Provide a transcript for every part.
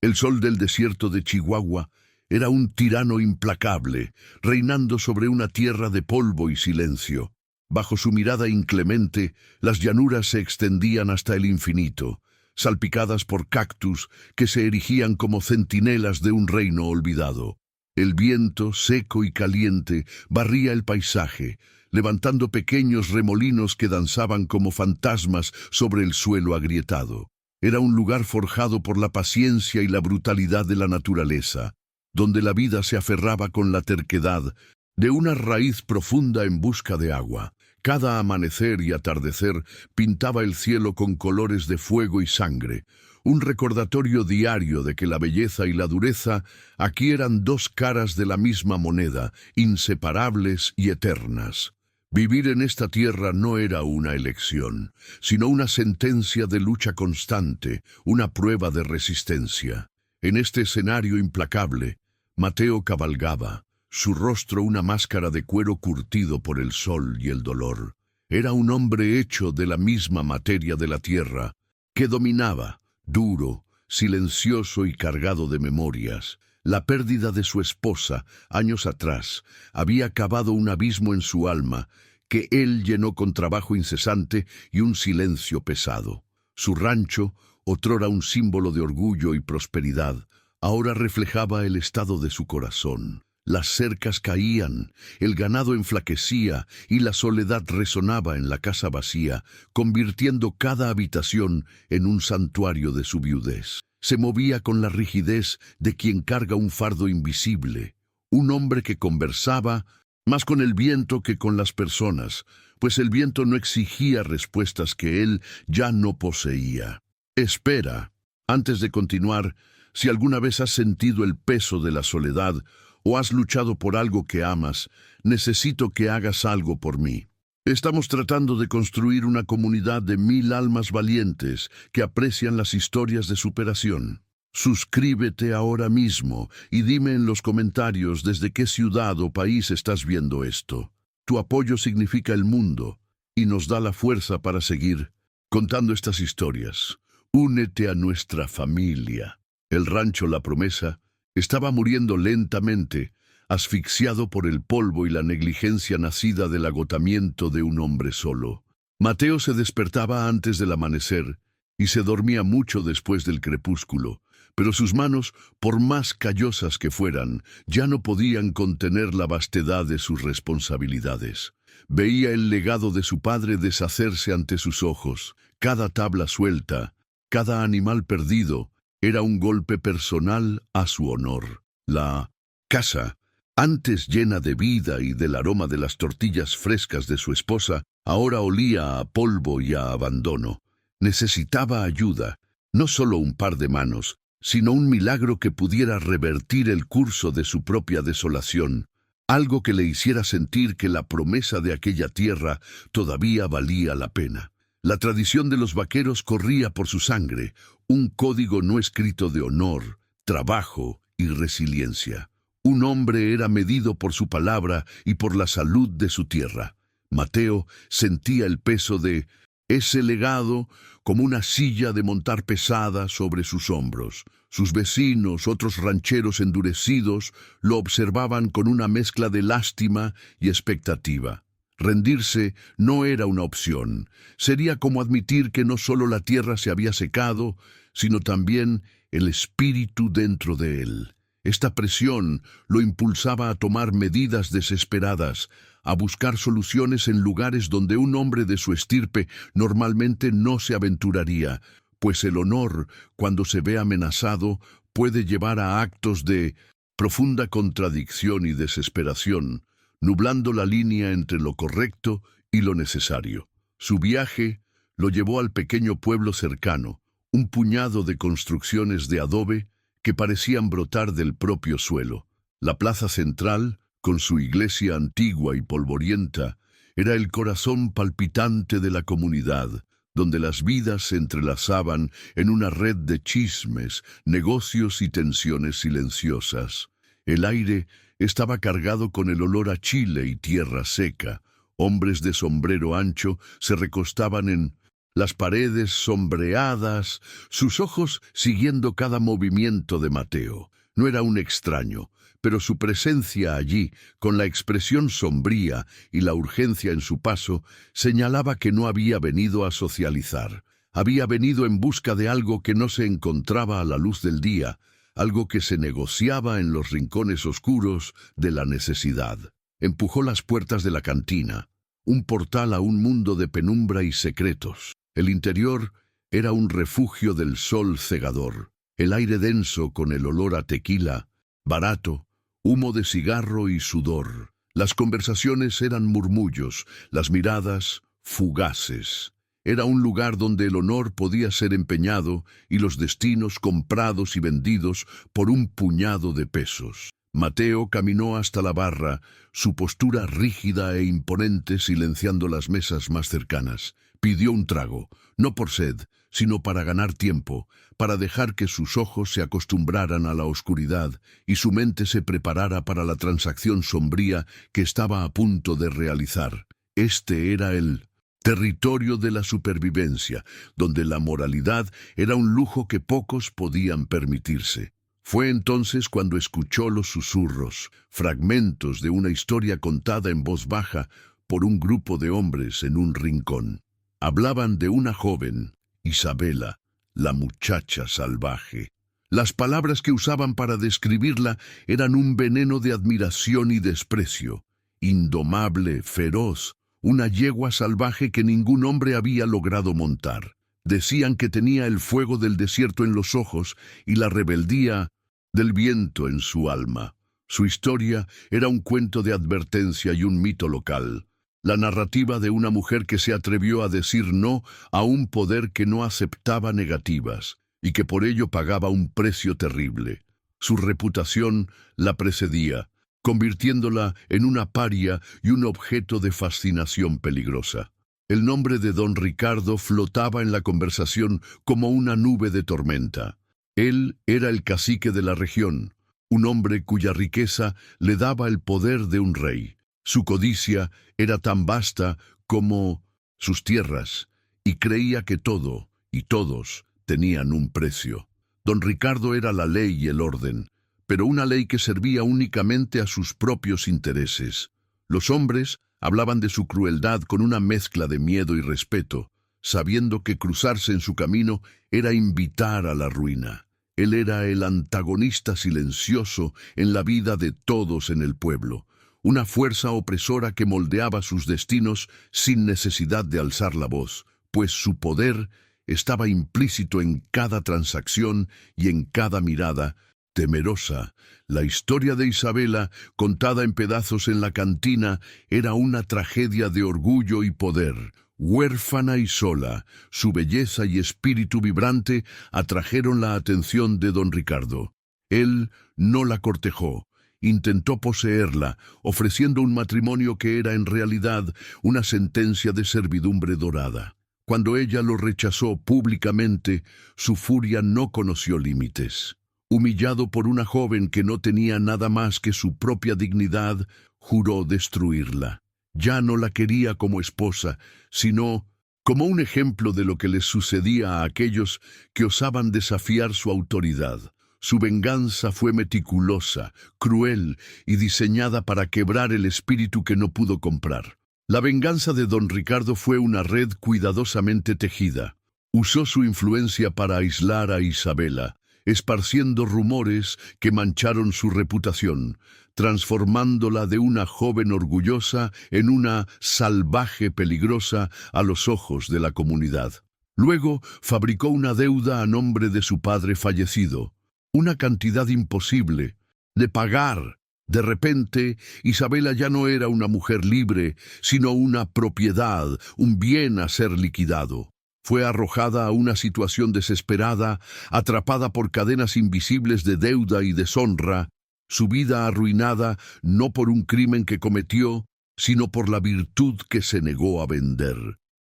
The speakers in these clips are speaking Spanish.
El sol del desierto de Chihuahua era un tirano implacable, reinando sobre una tierra de polvo y silencio. Bajo su mirada inclemente, las llanuras se extendían hasta el infinito, salpicadas por cactus que se erigían como centinelas de un reino olvidado. El viento, seco y caliente, barría el paisaje, levantando pequeños remolinos que danzaban como fantasmas sobre el suelo agrietado. Era un lugar forjado por la paciencia y la brutalidad de la naturaleza, donde la vida se aferraba con la terquedad de una raíz profunda en busca de agua. Cada amanecer y atardecer pintaba el cielo con colores de fuego y sangre, un recordatorio diario de que la belleza y la dureza aquí eran dos caras de la misma moneda, inseparables y eternas. Vivir en esta tierra no era una elección, sino una sentencia de lucha constante, una prueba de resistencia. En este escenario implacable, Mateo cabalgaba, su rostro una máscara de cuero curtido por el sol y el dolor. Era un hombre hecho de la misma materia de la tierra, que dominaba, duro, silencioso y cargado de memorias. La pérdida de su esposa, años atrás, había cavado un abismo en su alma, que él llenó con trabajo incesante y un silencio pesado. Su rancho, otrora un símbolo de orgullo y prosperidad, ahora reflejaba el estado de su corazón. Las cercas caían, el ganado enflaquecía y la soledad resonaba en la casa vacía, convirtiendo cada habitación en un santuario de su viudez. Se movía con la rigidez de quien carga un fardo invisible, un hombre que conversaba más con el viento que con las personas, pues el viento no exigía respuestas que él ya no poseía. Espera, antes de continuar, si alguna vez has sentido el peso de la soledad o has luchado por algo que amas, necesito que hagas algo por mí. Estamos tratando de construir una comunidad de 1000 almas valientes que aprecian las historias de superación. Suscríbete ahora mismo y dime en los comentarios desde qué ciudad o país estás viendo esto. Tu apoyo significa el mundo y nos da la fuerza para seguir contando estas historias. Únete a nuestra familia. El rancho La Promesa estaba muriendo lentamente, asfixiado por el polvo y la negligencia nacida del agotamiento de un hombre solo. Mateo se despertaba antes del amanecer y se dormía mucho después del crepúsculo, pero sus manos, por más callosas que fueran, ya no podían contener la vastedad de sus responsabilidades. Veía el legado de su padre deshacerse ante sus ojos. Cada tabla suelta, cada animal perdido, era un golpe personal a su honor. La casa, antes llena de vida y del aroma de las tortillas frescas de su esposa, ahora olía a polvo y a abandono. Necesitaba ayuda, no solo un par de manos, sino un milagro que pudiera revertir el curso de su propia desolación, algo que le hiciera sentir que la promesa de aquella tierra todavía valía la pena. La tradición de los vaqueros corría por su sangre, un código no escrito de honor, trabajo y resiliencia. Un hombre era medido por su palabra y por la salud de su tierra. Mateo sentía el peso de ese legado como una silla de montar pesada sobre sus hombros. Sus vecinos, otros rancheros endurecidos, lo observaban con una mezcla de lástima y expectativa. Rendirse no era una opción. Sería como admitir que no solo la tierra se había secado, sino también el espíritu dentro de él. Esta presión lo impulsaba a tomar medidas desesperadas, a buscar soluciones en lugares donde un hombre de su estirpe normalmente no se aventuraría, pues el honor, cuando se ve amenazado, puede llevar a actos de profunda contradicción y desesperación, nublando la línea entre lo correcto y lo necesario. Su viaje lo llevó al pequeño pueblo cercano, un puñado de construcciones de adobe que parecían brotar del propio suelo. La plaza central, con su iglesia antigua y polvorienta, era el corazón palpitante de la comunidad, donde las vidas se entrelazaban en una red de chismes, negocios y tensiones silenciosas. El aire estaba cargado con el olor a chile y tierra seca. Hombres de sombrero ancho se recostaban en las paredes sombreadas, sus ojos siguiendo cada movimiento de Mateo. No era un extraño, pero su presencia allí, con la expresión sombría y la urgencia en su paso, señalaba que no había venido a socializar. Había venido en busca de algo que no se encontraba a la luz del día, algo que se negociaba en los rincones oscuros de la necesidad. Empujó las puertas de la cantina, un portal a un mundo de penumbra y secretos. El interior era un refugio del sol cegador, el aire denso con el olor a tequila, barato, humo de cigarro y sudor. Las conversaciones eran murmullos, las miradas fugaces. Era un lugar donde el honor podía ser empeñado y los destinos comprados y vendidos por un puñado de pesos. Mateo caminó hasta la barra, su postura rígida e imponente silenciando las mesas más cercanas. Pidió un trago, no por sed, sino para ganar tiempo, para dejar que sus ojos se acostumbraran a la oscuridad y su mente se preparara para la transacción sombría que estaba a punto de realizar. Este era el territorio de la supervivencia, donde la moralidad era un lujo que pocos podían permitirse. Fue entonces cuando escuchó los susurros, fragmentos de una historia contada en voz baja por un grupo de hombres en un rincón. Hablaban de una joven, Isabela, la muchacha salvaje. Las palabras que usaban para describirla eran un veneno de admiración y desprecio. Indomable, feroz, una yegua salvaje que ningún hombre había logrado montar. Decían que tenía el fuego del desierto en los ojos y la rebeldía del viento en su alma. Su historia era un cuento de advertencia y un mito local. La narrativa de una mujer que se atrevió a decir no a un poder que no aceptaba negativas y que por ello pagaba un precio terrible. Su reputación la precedía, convirtiéndola en una paria y un objeto de fascinación peligrosa. El nombre de don Ricardo flotaba en la conversación como una nube de tormenta. Él era el cacique de la región, un hombre cuya riqueza le daba el poder de un rey. Su codicia era tan vasta como sus tierras, y creía que todo y todos tenían un precio. Don Ricardo era la ley y el orden, pero una ley que servía únicamente a sus propios intereses. Los hombres hablaban de su crueldad con una mezcla de miedo y respeto, sabiendo que cruzarse en su camino era invitar a la ruina. Él era el antagonista silencioso en la vida de todos en el pueblo, una fuerza opresora que moldeaba sus destinos sin necesidad de alzar la voz, pues su poder estaba implícito en cada transacción y en cada mirada. Temerosa, la historia de Isabela, contada en pedazos en la cantina, era una tragedia de orgullo y poder. Huérfana y sola, su belleza y espíritu vibrante atrajeron la atención de don Ricardo. Él no la cortejó. Intentó poseerla, ofreciendo un matrimonio que era en realidad una sentencia de servidumbre dorada. Cuando ella lo rechazó públicamente, su furia no conoció límites. Humillado por una joven que no tenía nada más que su propia dignidad, juró destruirla. Ya no la quería como esposa, sino como un ejemplo de lo que les sucedía a aquellos que osaban desafiar su autoridad. Su venganza fue meticulosa, cruel y diseñada para quebrar el espíritu que no pudo comprar. La venganza de don Ricardo fue una red cuidadosamente tejida. Usó su influencia para aislar a Isabela, esparciendo rumores que mancharon su reputación, transformándola de una joven orgullosa en una salvaje peligrosa a los ojos de la comunidad. Luego fabricó una deuda a nombre de su padre fallecido, una cantidad imposible de pagar. De repente, Isabela ya no era una mujer libre, sino una propiedad, un bien a ser liquidado. Fue arrojada a una situación desesperada, atrapada por cadenas invisibles de deuda y deshonra, su vida arruinada no por un crimen que cometió, sino por la virtud que se negó a vender.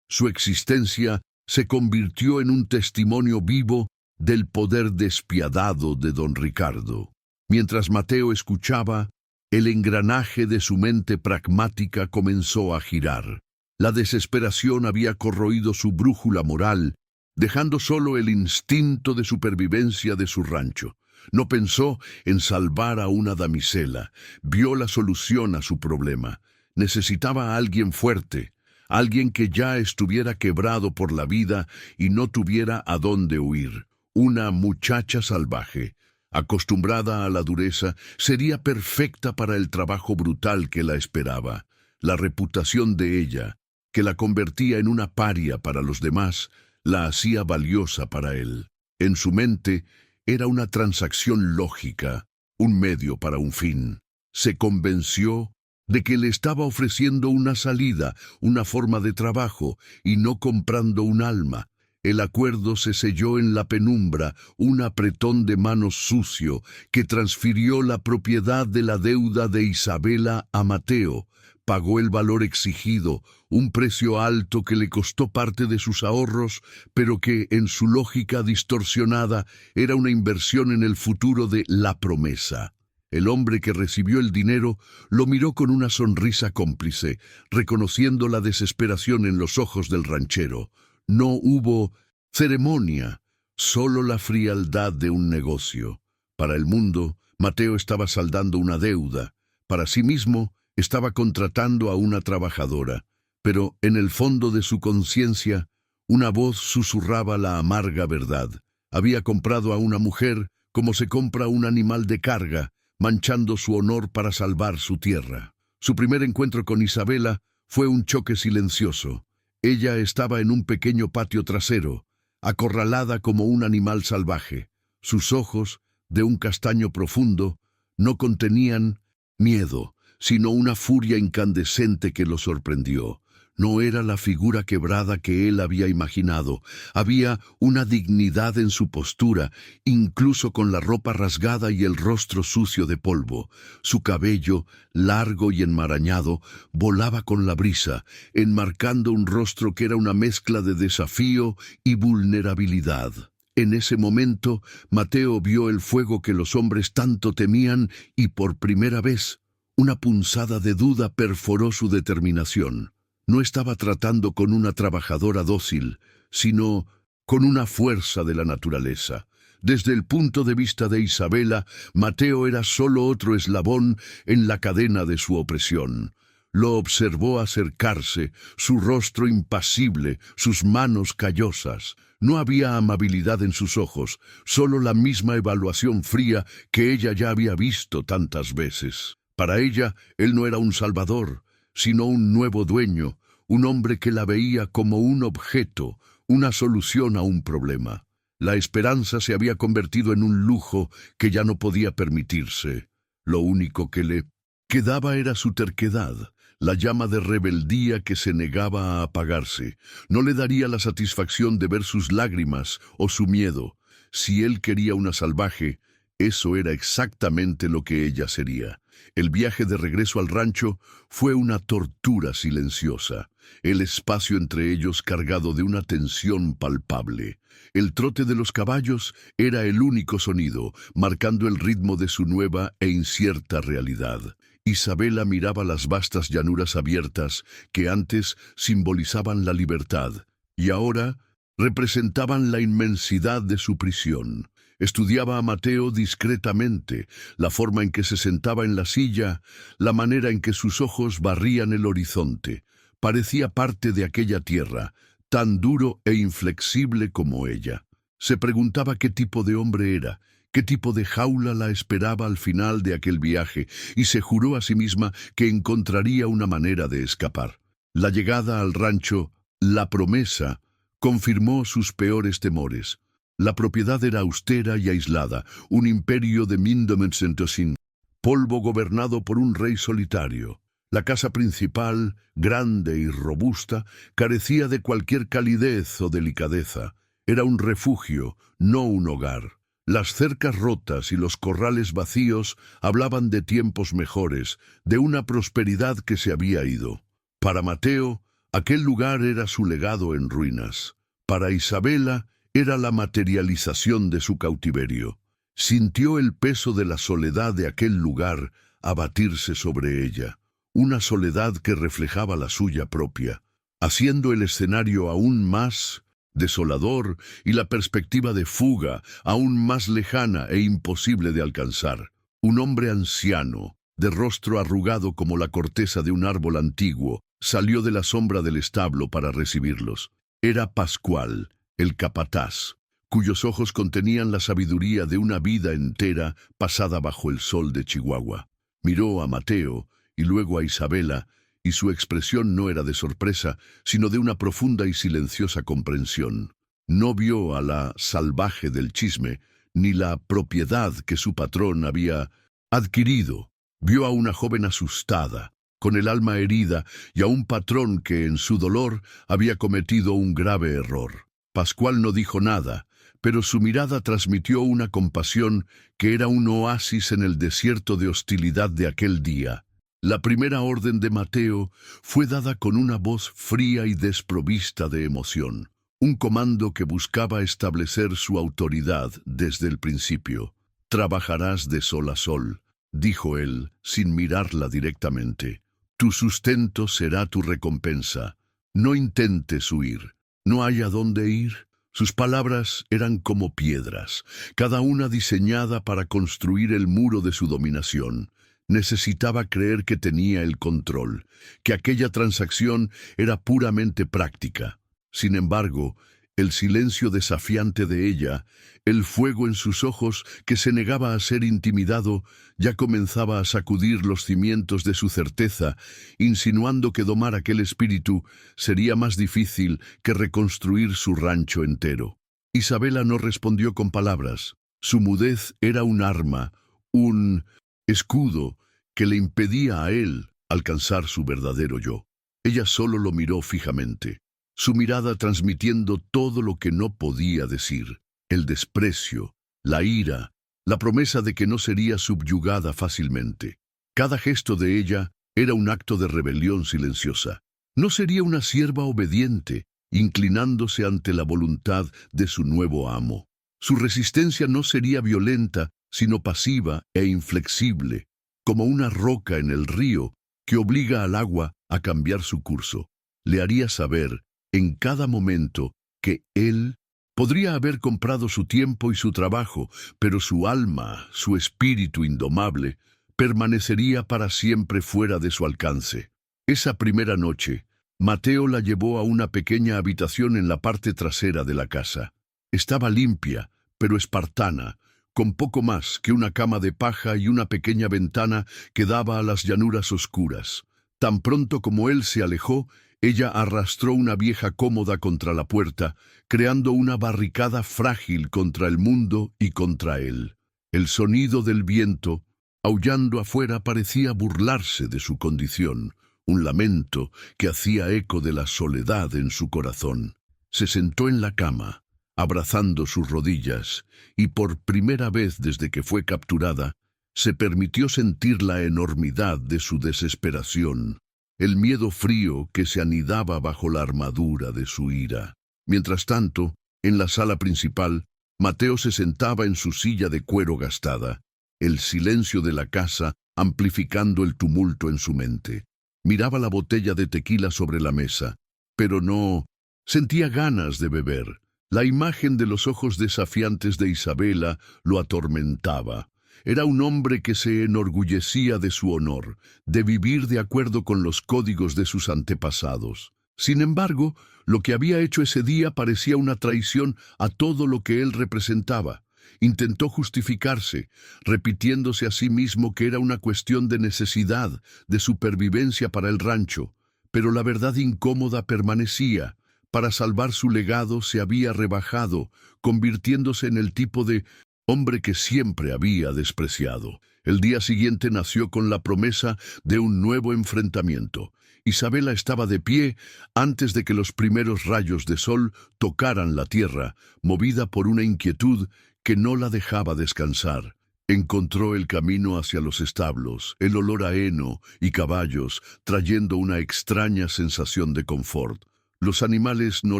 Su existencia se convirtió en un testimonio vivo del poder despiadado de don Ricardo. Mientras Mateo escuchaba, el engranaje de su mente pragmática comenzó a girar. La desesperación había corroído su brújula moral, dejando solo el instinto de supervivencia de su rancho. No pensó en salvar a una damisela, vio la solución a su problema. Necesitaba a alguien fuerte, alguien que ya estuviera quebrado por la vida y no tuviera a dónde huir. Una muchacha salvaje, acostumbrada a la dureza, sería perfecta para el trabajo brutal que la esperaba. La reputación de ella, que la convertía en una paria para los demás, la hacía valiosa para él. En su mente era una transacción lógica, un medio para un fin. Se convenció de que le estaba ofreciendo una salida, una forma de trabajo, y no comprando un alma. El acuerdo se selló en la penumbra, un apretón de manos sucio que transfirió la propiedad de la deuda de Isabela a Mateo. Pagó el valor exigido, un precio alto que le costó parte de sus ahorros, pero que, en su lógica distorsionada, era una inversión en el futuro de la promesa. El hombre que recibió el dinero lo miró con una sonrisa cómplice, reconociendo la desesperación en los ojos del ranchero. No hubo ceremonia, solo la frialdad de un negocio. Para el mundo, Mateo estaba saldando una deuda. Para sí mismo, estaba contratando a una trabajadora. Pero en el fondo de su conciencia, una voz susurraba la amarga verdad. Había comprado a una mujer como se compra un animal de carga, manchando su honor para salvar su tierra. Su primer encuentro con Isabela fue un choque silencioso. Ella estaba en un pequeño patio trasero, acorralada como un animal salvaje. Sus ojos, de un castaño profundo, no contenían miedo, sino una furia incandescente que lo sorprendió. No era la figura quebrada que él había imaginado. Había una dignidad en su postura, incluso con la ropa rasgada y el rostro sucio de polvo. Su cabello, largo y enmarañado, volaba con la brisa, enmarcando un rostro que era una mezcla de desafío y vulnerabilidad. En ese momento, Mateo vio el fuego que los hombres tanto temían y por primera vez, una punzada de duda perforó su determinación. No estaba tratando con una trabajadora dócil, sino con una fuerza de la naturaleza. Desde el punto de vista de Isabela, Mateo era solo otro eslabón en la cadena de su opresión. Lo observó acercarse, su rostro impasible, sus manos callosas. No había amabilidad en sus ojos, solo la misma evaluación fría que ella ya había visto tantas veces. Para ella, él no era un salvador, sino un nuevo dueño, un hombre que la veía como un objeto, una solución a un problema. La esperanza se había convertido en un lujo que ya no podía permitirse. Lo único que le quedaba era su terquedad, la llama de rebeldía que se negaba a apagarse. No le daría la satisfacción de ver sus lágrimas o su miedo. Si él quería una salvaje, eso era exactamente lo que ella sería. El viaje de regreso al rancho fue una tortura silenciosa, el espacio entre ellos cargado de una tensión palpable. El trote de los caballos era el único sonido, marcando el ritmo de su nueva e incierta realidad. Isabela miraba las vastas llanuras abiertas que antes simbolizaban la libertad y ahora representaban la inmensidad de su prisión. Estudiaba a Mateo discretamente, la forma en que se sentaba en la silla, la manera en que sus ojos barrían el horizonte. Parecía parte de aquella tierra, tan duro e inflexible como ella. Se preguntaba qué tipo de hombre era, qué tipo de jaula la esperaba al final de aquel viaje, y se juró a sí misma que encontraría una manera de escapar. La llegada al rancho, la promesa, confirmó sus peores temores. La propiedad era austera y aislada, un imperio de Mindomensentosin, polvo gobernado por un rey solitario. La casa principal, grande y robusta, carecía de cualquier calidez o delicadeza. Era un refugio, no un hogar. Las cercas rotas y los corrales vacíos hablaban de tiempos mejores, de una prosperidad que se había ido. Para Mateo, aquel lugar era su legado en ruinas. Para Isabela, era la materialización de su cautiverio. Sintió el peso de la soledad de aquel lugar abatirse sobre ella, una soledad que reflejaba la suya propia. haciendo el escenario aún más desolador y la perspectiva de fuga aún más lejana e imposible de alcanzar. Un hombre anciano, de rostro arrugado como la corteza de un árbol antiguo, salió de la sombra del establo para recibirlos. Era Pascual, el capataz, cuyos ojos contenían la sabiduría de una vida entera pasada bajo el sol de Chihuahua. Miró a Mateo y luego a Isabela, y su expresión no era de sorpresa, sino de una profunda y silenciosa comprensión. No vio a la salvaje del chisme, ni la propiedad que su patrón había adquirido. Vio a una joven asustada, con el alma herida, y a un patrón que en su dolor había cometido un grave error. Pascual no dijo nada, pero su mirada transmitió una compasión que era un oasis en el desierto de hostilidad de aquel día. La primera orden de Mateo fue dada con una voz fría y desprovista de emoción, un comando que buscaba establecer su autoridad desde el principio. «Trabajarás de sol a sol», dijo él, sin mirarla directamente. «Tu sustento será tu recompensa. No intentes huir. ¿No hay a dónde ir?» Sus palabras eran como piedras, cada una diseñada para construir el muro de su dominación. Necesitaba creer que tenía el control, que aquella transacción era puramente práctica. Sin embargo, el silencio desafiante de ella, el fuego en sus ojos que se negaba a ser intimidado, ya comenzaba a sacudir los cimientos de su certeza, insinuando que domar aquel espíritu sería más difícil que reconstruir su rancho entero. Isabela no respondió con palabras. Su mudez era un arma, un escudo que le impedía a él alcanzar su verdadero yo. Ella solo lo miró fijamente, su mirada transmitiendo todo lo que no podía decir: el desprecio, la ira, la promesa de que no sería subyugada fácilmente. Cada gesto de ella era un acto de rebelión silenciosa. No sería una sierva obediente, inclinándose ante la voluntad de su nuevo amo. Su resistencia no sería violenta, sino pasiva e inflexible, como una roca en el río que obliga al agua a cambiar su curso. Le haría saber, en cada momento, que él podría haber comprado su tiempo y su trabajo, pero su alma, su espíritu indomable, permanecería para siempre fuera de su alcance. Esa primera noche, Mateo la llevó a una pequeña habitación en la parte trasera de la casa. Estaba limpia, pero espartana, con poco más que una cama de paja y una pequeña ventana que daba a las llanuras oscuras. Tan pronto como él se alejó, ella arrastró una vieja cómoda contra la puerta, creando una barricada frágil contra el mundo y contra él. El sonido del viento, aullando afuera, parecía burlarse de su condición, un lamento que hacía eco de la soledad en su corazón. Se sentó en la cama, abrazando sus rodillas, y por primera vez desde que fue capturada, se permitió sentir la enormidad de su desesperación, el miedo frío que se anidaba bajo la armadura de su ira. Mientras tanto, en la sala principal, Mateo se sentaba en su silla de cuero gastada, el silencio de la casa amplificando el tumulto en su mente. Miraba la botella de tequila sobre la mesa, pero no sentía ganas de beber. La imagen de los ojos desafiantes de Isabela lo atormentaba. Era un hombre que se enorgullecía de su honor, de vivir de acuerdo con los códigos de sus antepasados. Sin embargo, lo que había hecho ese día parecía una traición a todo lo que él representaba. Intentó justificarse, repitiéndose a sí mismo que era una cuestión de necesidad, de supervivencia para el rancho, pero la verdad incómoda permanecía. Para salvar su legado se había rebajado, convirtiéndose en el tipo de hombre que siempre había despreciado. El día siguiente nació con la promesa de un nuevo enfrentamiento. Isabela estaba de pie antes de que los primeros rayos de sol tocaran la tierra, movida por una inquietud que no la dejaba descansar. Encontró el camino hacia los establos, el olor a heno y caballos, trayendo una extraña sensación de confort. Los animales no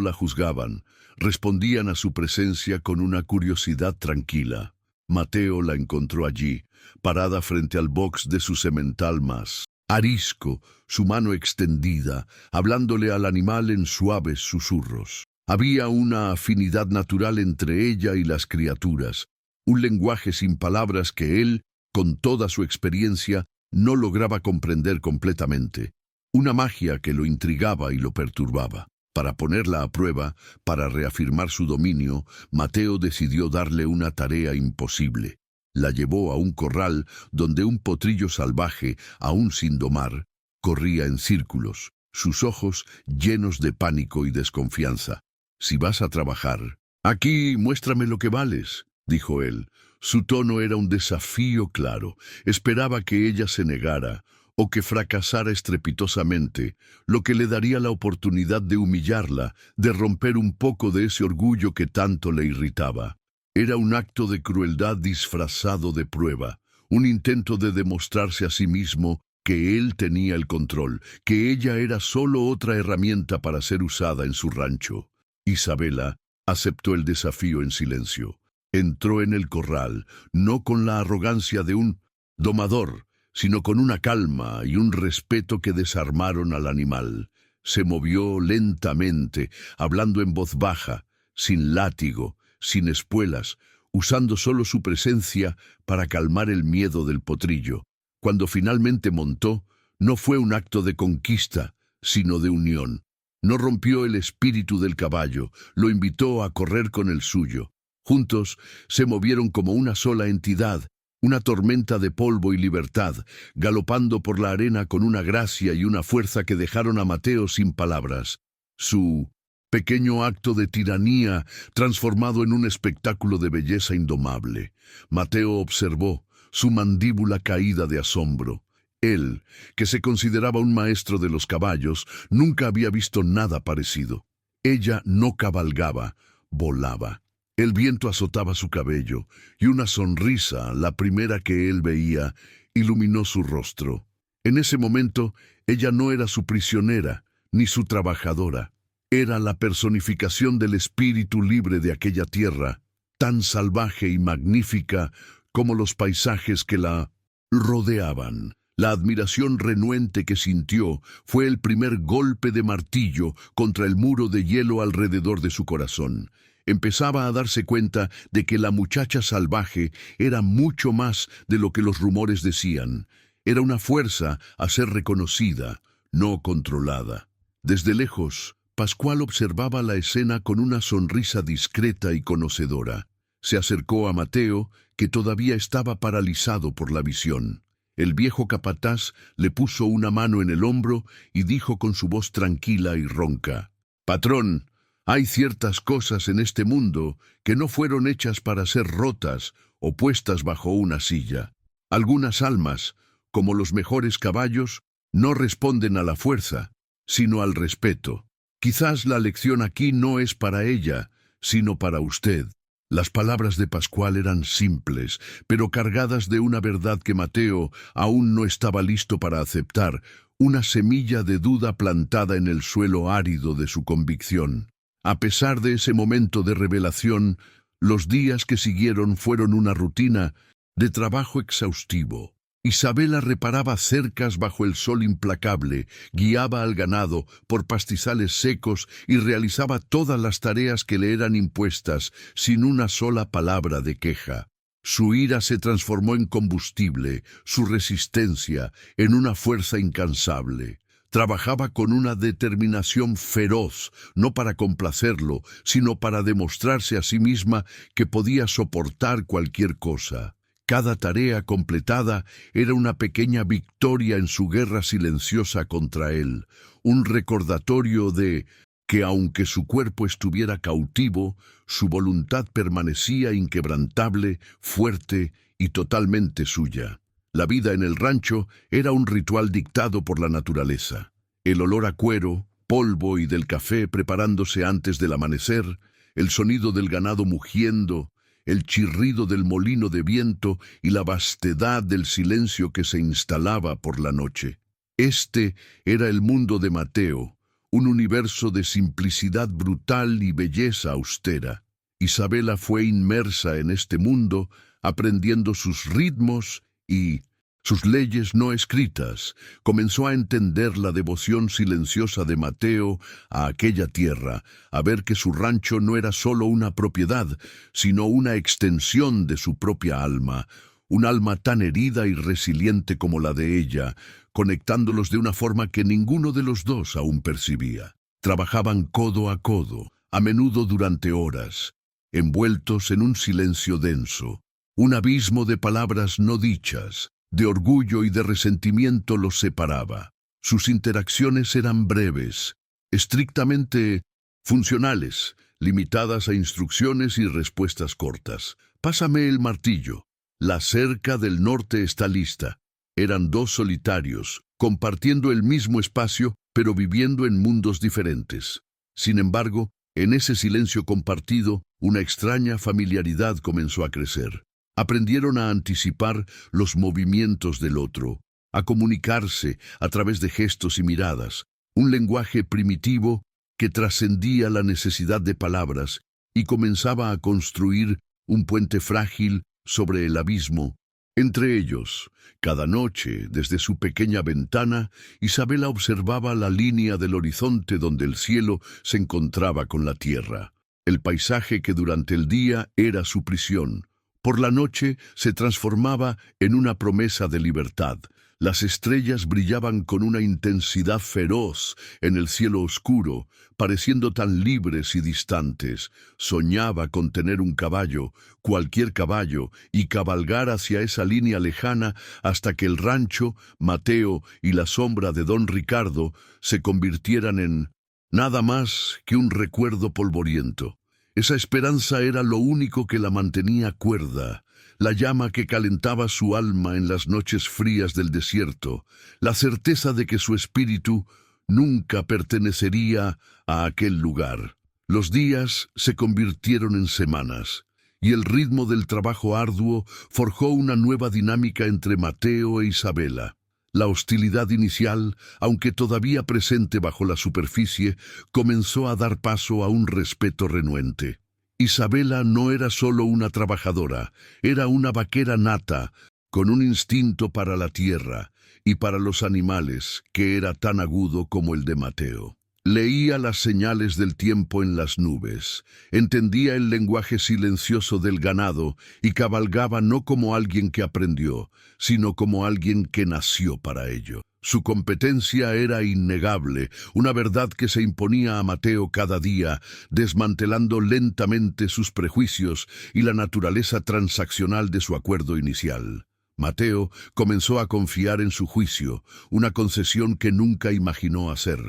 la juzgaban, respondían a su presencia con una curiosidad tranquila. Mateo la encontró allí, parada frente al box de su semental más arisco, su mano extendida, hablándole al animal en suaves susurros. Había una afinidad natural entre ella y las criaturas, un lenguaje sin palabras que él, con toda su experiencia, no lograba comprender completamente. Una magia que lo intrigaba y lo perturbaba. Para ponerla a prueba, para reafirmar su dominio, Mateo decidió darle una tarea imposible. La llevó a un corral donde un potrillo salvaje, aún sin domar, corría en círculos, sus ojos llenos de pánico y desconfianza. «Si vas a trabajar, aquí muéstrame lo que vales», dijo él. Su tono era un desafío claro. Esperaba que ella se negara o que fracasara estrepitosamente, lo que le daría la oportunidad de humillarla, de romper un poco de ese orgullo que tanto le irritaba. Era un acto de crueldad disfrazado de prueba, un intento de demostrarse a sí mismo que él tenía el control, que ella era solo otra herramienta para ser usada en su rancho. Isabela aceptó el desafío en silencio. Entró en el corral, no con la arrogancia de un domador, sino con una calma y un respeto que desarmaron al animal. Se movió lentamente, hablando en voz baja, sin látigo, sin espuelas, usando solo su presencia para calmar el miedo del potrillo. Cuando finalmente montó, no fue un acto de conquista, sino de unión. No rompió el espíritu del caballo, lo invitó a correr con el suyo. Juntos se movieron como una sola entidad, una tormenta de polvo y libertad, galopando por la arena con una gracia y una fuerza que dejaron a Mateo sin palabras. Su pequeño acto de tiranía transformado en un espectáculo de belleza indomable. Mateo observó, su mandíbula caída de asombro. Él, que se consideraba un maestro de los caballos, nunca había visto nada parecido. Ella no cabalgaba, volaba. El viento azotaba su cabello, y una sonrisa, la primera que él veía, iluminó su rostro. En ese momento, ella no era su prisionera, ni su trabajadora. Era la personificación del espíritu libre de aquella tierra, tan salvaje y magnífica como los paisajes que la rodeaban. La admiración renuente que sintió fue el primer golpe de martillo contra el muro de hielo alrededor de su corazón. Empezaba a darse cuenta de que la muchacha salvaje era mucho más de lo que los rumores decían. Era una fuerza a ser reconocida, no controlada. Desde lejos, Pascual observaba la escena con una sonrisa discreta y conocedora. Se acercó a Mateo, que todavía estaba paralizado por la visión. El viejo capataz le puso una mano en el hombro y dijo con su voz tranquila y ronca: «Patrón, hay ciertas cosas en este mundo que no fueron hechas para ser rotas o puestas bajo una silla. Algunas almas, como los mejores caballos, no responden a la fuerza, sino al respeto. Quizás la lección aquí no es para ella, sino para usted». Las palabras de Pascual eran simples, pero cargadas de una verdad que Mateo aún no estaba listo para aceptar, una semilla de duda plantada en el suelo árido de su convicción. A pesar de ese momento de revelación, los días que siguieron fueron una rutina de trabajo exhaustivo. Isabela reparaba cercas bajo el sol implacable, guiaba al ganado por pastizales secos y realizaba todas las tareas que le eran impuestas sin una sola palabra de queja. Su ira se transformó en combustible, su resistencia en una fuerza incansable. Trabajaba con una determinación feroz, no para complacerlo, sino para demostrarse a sí misma que podía soportar cualquier cosa. Cada tarea completada era una pequeña victoria en su guerra silenciosa contra él, un recordatorio de que aunque su cuerpo estuviera cautivo, su voluntad permanecía inquebrantable, fuerte y totalmente suya. La vida en el rancho era un ritual dictado por la naturaleza. El olor a cuero, polvo y del café preparándose antes del amanecer, el sonido del ganado mugiendo, el chirrido del molino de viento y la vastedad del silencio que se instalaba por la noche. Este era el mundo de Mateo, un universo de simplicidad brutal y belleza austera. Isabela fue inmersa en este mundo, aprendiendo sus ritmos y sus leyes no escritas, comenzó a entender la devoción silenciosa de Mateo a aquella tierra, a ver que su rancho no era solo una propiedad, sino una extensión de su propia alma, un alma tan herida y resiliente como la de ella, conectándolos de una forma que ninguno de los dos aún percibía. Trabajaban codo a codo, a menudo durante horas, envueltos en un silencio denso. Un abismo de palabras no dichas, de orgullo y de resentimiento los separaba. Sus interacciones eran breves, estrictamente funcionales, limitadas a instrucciones y respuestas cortas. Pásame el martillo. La cerca del norte está lista. Eran dos solitarios, compartiendo el mismo espacio, pero viviendo en mundos diferentes. Sin embargo, en ese silencio compartido, una extraña familiaridad comenzó a crecer. Aprendieron a anticipar los movimientos del otro, a comunicarse a través de gestos y miradas, un lenguaje primitivo que trascendía la necesidad de palabras y comenzaba a construir un puente frágil sobre el abismo. Entre ellos, cada noche, desde su pequeña ventana, Isabela observaba la línea del horizonte donde el cielo se encontraba con la tierra, el paisaje que durante el día era su prisión. Por la noche se transformaba en una promesa de libertad. Las estrellas brillaban con una intensidad feroz en el cielo oscuro, pareciendo tan libres y distantes. Soñaba con tener un caballo, cualquier caballo, y cabalgar hacia esa línea lejana hasta que el rancho, Mateo y la sombra de don Ricardo se convirtieran en nada más que un recuerdo polvoriento. Esa esperanza era lo único que la mantenía cuerda, la llama que calentaba su alma en las noches frías del desierto, la certeza de que su espíritu nunca pertenecería a aquel lugar. Los días se convirtieron en semanas, y el ritmo del trabajo arduo forjó una nueva dinámica entre Mateo e Isabela. La hostilidad inicial, aunque todavía presente bajo la superficie, comenzó a dar paso a un respeto renuente. Isabela no era solo una trabajadora, era una vaquera nata, con un instinto para la tierra y para los animales que era tan agudo como el de Mateo. Leía las señales del tiempo en las nubes, entendía el lenguaje silencioso del ganado y cabalgaba no como alguien que aprendió, sino como alguien que nació para ello. Su competencia era innegable, una verdad que se imponía a Mateo cada día, desmantelando lentamente sus prejuicios y la naturaleza transaccional de su acuerdo inicial. Mateo comenzó a confiar en su juicio, una concesión que nunca imaginó hacer.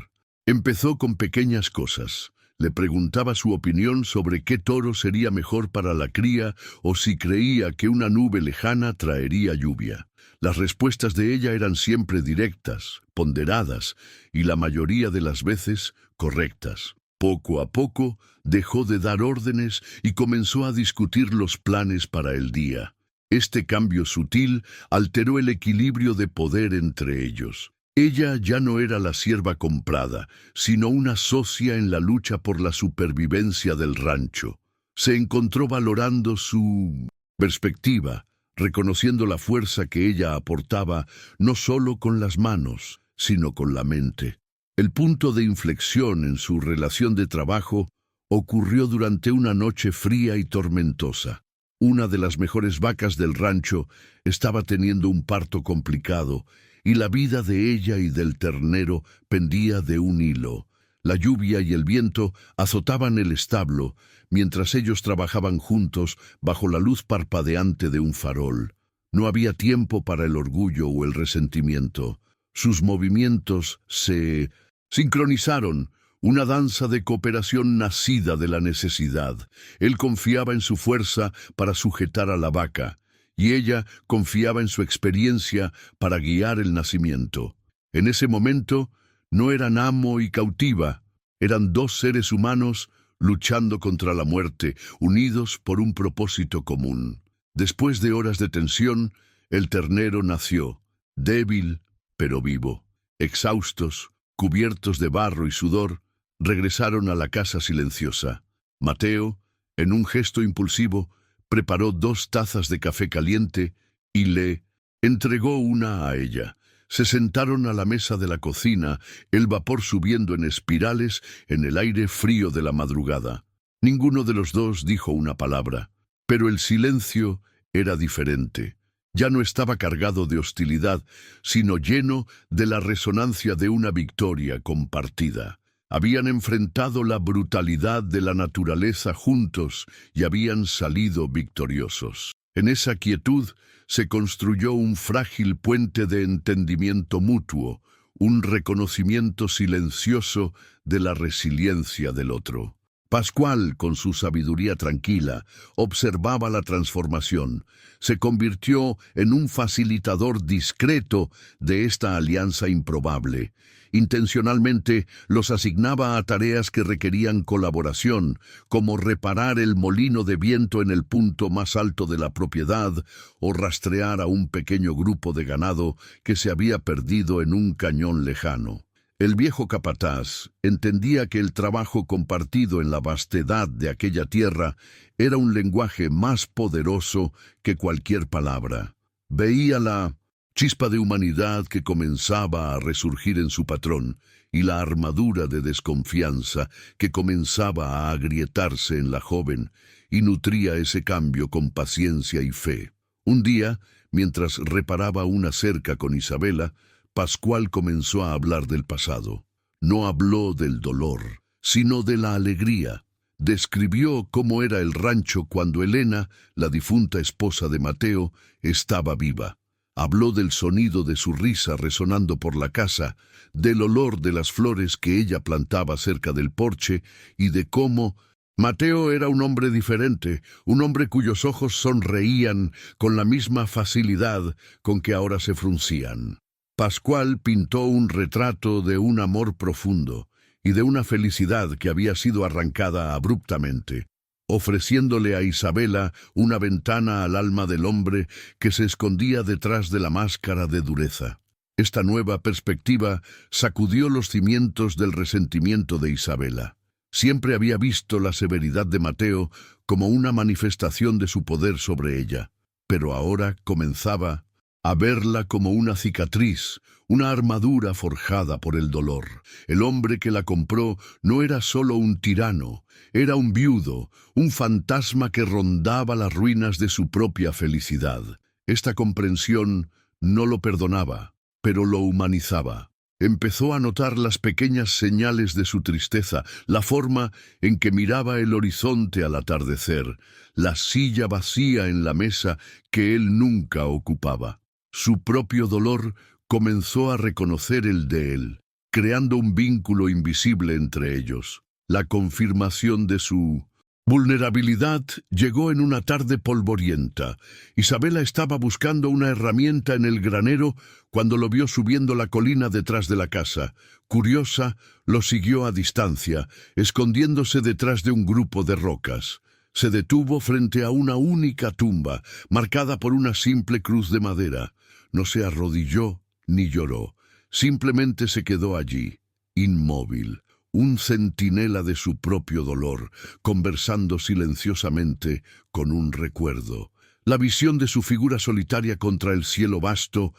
Empezó con pequeñas cosas. Le preguntaba su opinión sobre qué toro sería mejor para la cría o si creía que una nube lejana traería lluvia. Las respuestas de ella eran siempre directas, ponderadas y la mayoría de las veces correctas. Poco a poco dejó de dar órdenes y comenzó a discutir los planes para el día. Este cambio sutil alteró el equilibrio de poder entre ellos. Ella ya no era la sierva comprada, sino una socia en la lucha por la supervivencia del rancho. Se encontró valorando su perspectiva, reconociendo la fuerza que ella aportaba no solo con las manos, sino con la mente. El punto de inflexión en su relación de trabajo ocurrió durante una noche fría y tormentosa. Una de las mejores vacas del rancho estaba teniendo un parto complicado, y la vida de ella y del ternero pendía de un hilo. La lluvia y el viento azotaban el establo, mientras ellos trabajaban juntos bajo la luz parpadeante de un farol. No había tiempo para el orgullo o el resentimiento. Sus movimientos se sincronizaron, una danza de cooperación nacida de la necesidad. Él confiaba en su fuerza para sujetar a la vaca, y ella confiaba en su experiencia para guiar el nacimiento. En ese momento, no eran amo y cautiva, eran dos seres humanos luchando contra la muerte, unidos por un propósito común. Después de horas de tensión, el ternero nació, débil pero vivo. Exhaustos, cubiertos de barro y sudor, regresaron a la casa silenciosa. Mateo, en un gesto impulsivo, preparó 2 tazas de café caliente y le Entregó una a ella. Se sentaron a la mesa de la cocina, el vapor subiendo en espirales en el aire frío de la madrugada. Ninguno de los dos dijo una palabra, pero el silencio era diferente. Ya no estaba cargado de hostilidad, sino lleno de la resonancia de una victoria compartida. Habían enfrentado la brutalidad de la naturaleza juntos y habían salido victoriosos. En esa quietud se construyó un frágil puente de entendimiento mutuo, un reconocimiento silencioso de la resiliencia del otro. Pascual, con su sabiduría tranquila, observaba la transformación. Se convirtió en un facilitador discreto de esta alianza improbable. Intencionalmente los asignaba a tareas que requerían colaboración, como reparar el molino de viento en el punto más alto de la propiedad o rastrear a un pequeño grupo de ganado que se había perdido en un cañón lejano. El viejo capataz entendía que el trabajo compartido en la vastedad de aquella tierra era un lenguaje más poderoso que cualquier palabra. Veía la chispa de humanidad que comenzaba a resurgir en su patrón y la armadura de desconfianza que comenzaba a agrietarse en la joven, y nutría ese cambio con paciencia y fe. Un día, mientras reparaba una cerca con Isabela, Pascual comenzó a hablar del pasado. No habló del dolor, sino de la alegría. Describió cómo era el rancho cuando Elena, la difunta esposa de Mateo, estaba viva. Habló del sonido de su risa resonando por la casa, del olor de las flores que ella plantaba cerca del porche y de cómo Mateo era un hombre diferente, un hombre cuyos ojos sonreían con la misma facilidad con que ahora se fruncían. Pascual pintó un retrato de un amor profundo y de una felicidad que había sido arrancada abruptamente, ofreciéndole a Isabela una ventana al alma del hombre que se escondía detrás de la máscara de dureza. Esta nueva perspectiva sacudió los cimientos del resentimiento de Isabela. Siempre había visto la severidad de Mateo como una manifestación de su poder sobre ella, pero ahora comenzaba a verla como una cicatriz, una armadura forjada por el dolor. El hombre que la compró no era solo un tirano, era un viudo, un fantasma que rondaba las ruinas de su propia felicidad. Esta comprensión no lo perdonaba, pero lo humanizaba. Empezó a notar las pequeñas señales de su tristeza, la forma en que miraba el horizonte al atardecer, la silla vacía en la mesa que él nunca ocupaba. Su propio dolor comenzó a reconocer el de él, creando un vínculo invisible entre ellos. La confirmación de su vulnerabilidad llegó en una tarde polvorienta. Isabela estaba buscando una herramienta en el granero cuando lo vio subiendo la colina detrás de la casa. Curiosa, lo siguió a distancia, escondiéndose detrás de un grupo de rocas. Se detuvo frente a una única tumba, marcada por una simple cruz de madera. No se arrodilló ni lloró, simplemente se quedó allí, inmóvil, un centinela de su propio dolor, conversando silenciosamente con un recuerdo. La visión de su figura solitaria contra el cielo vasto,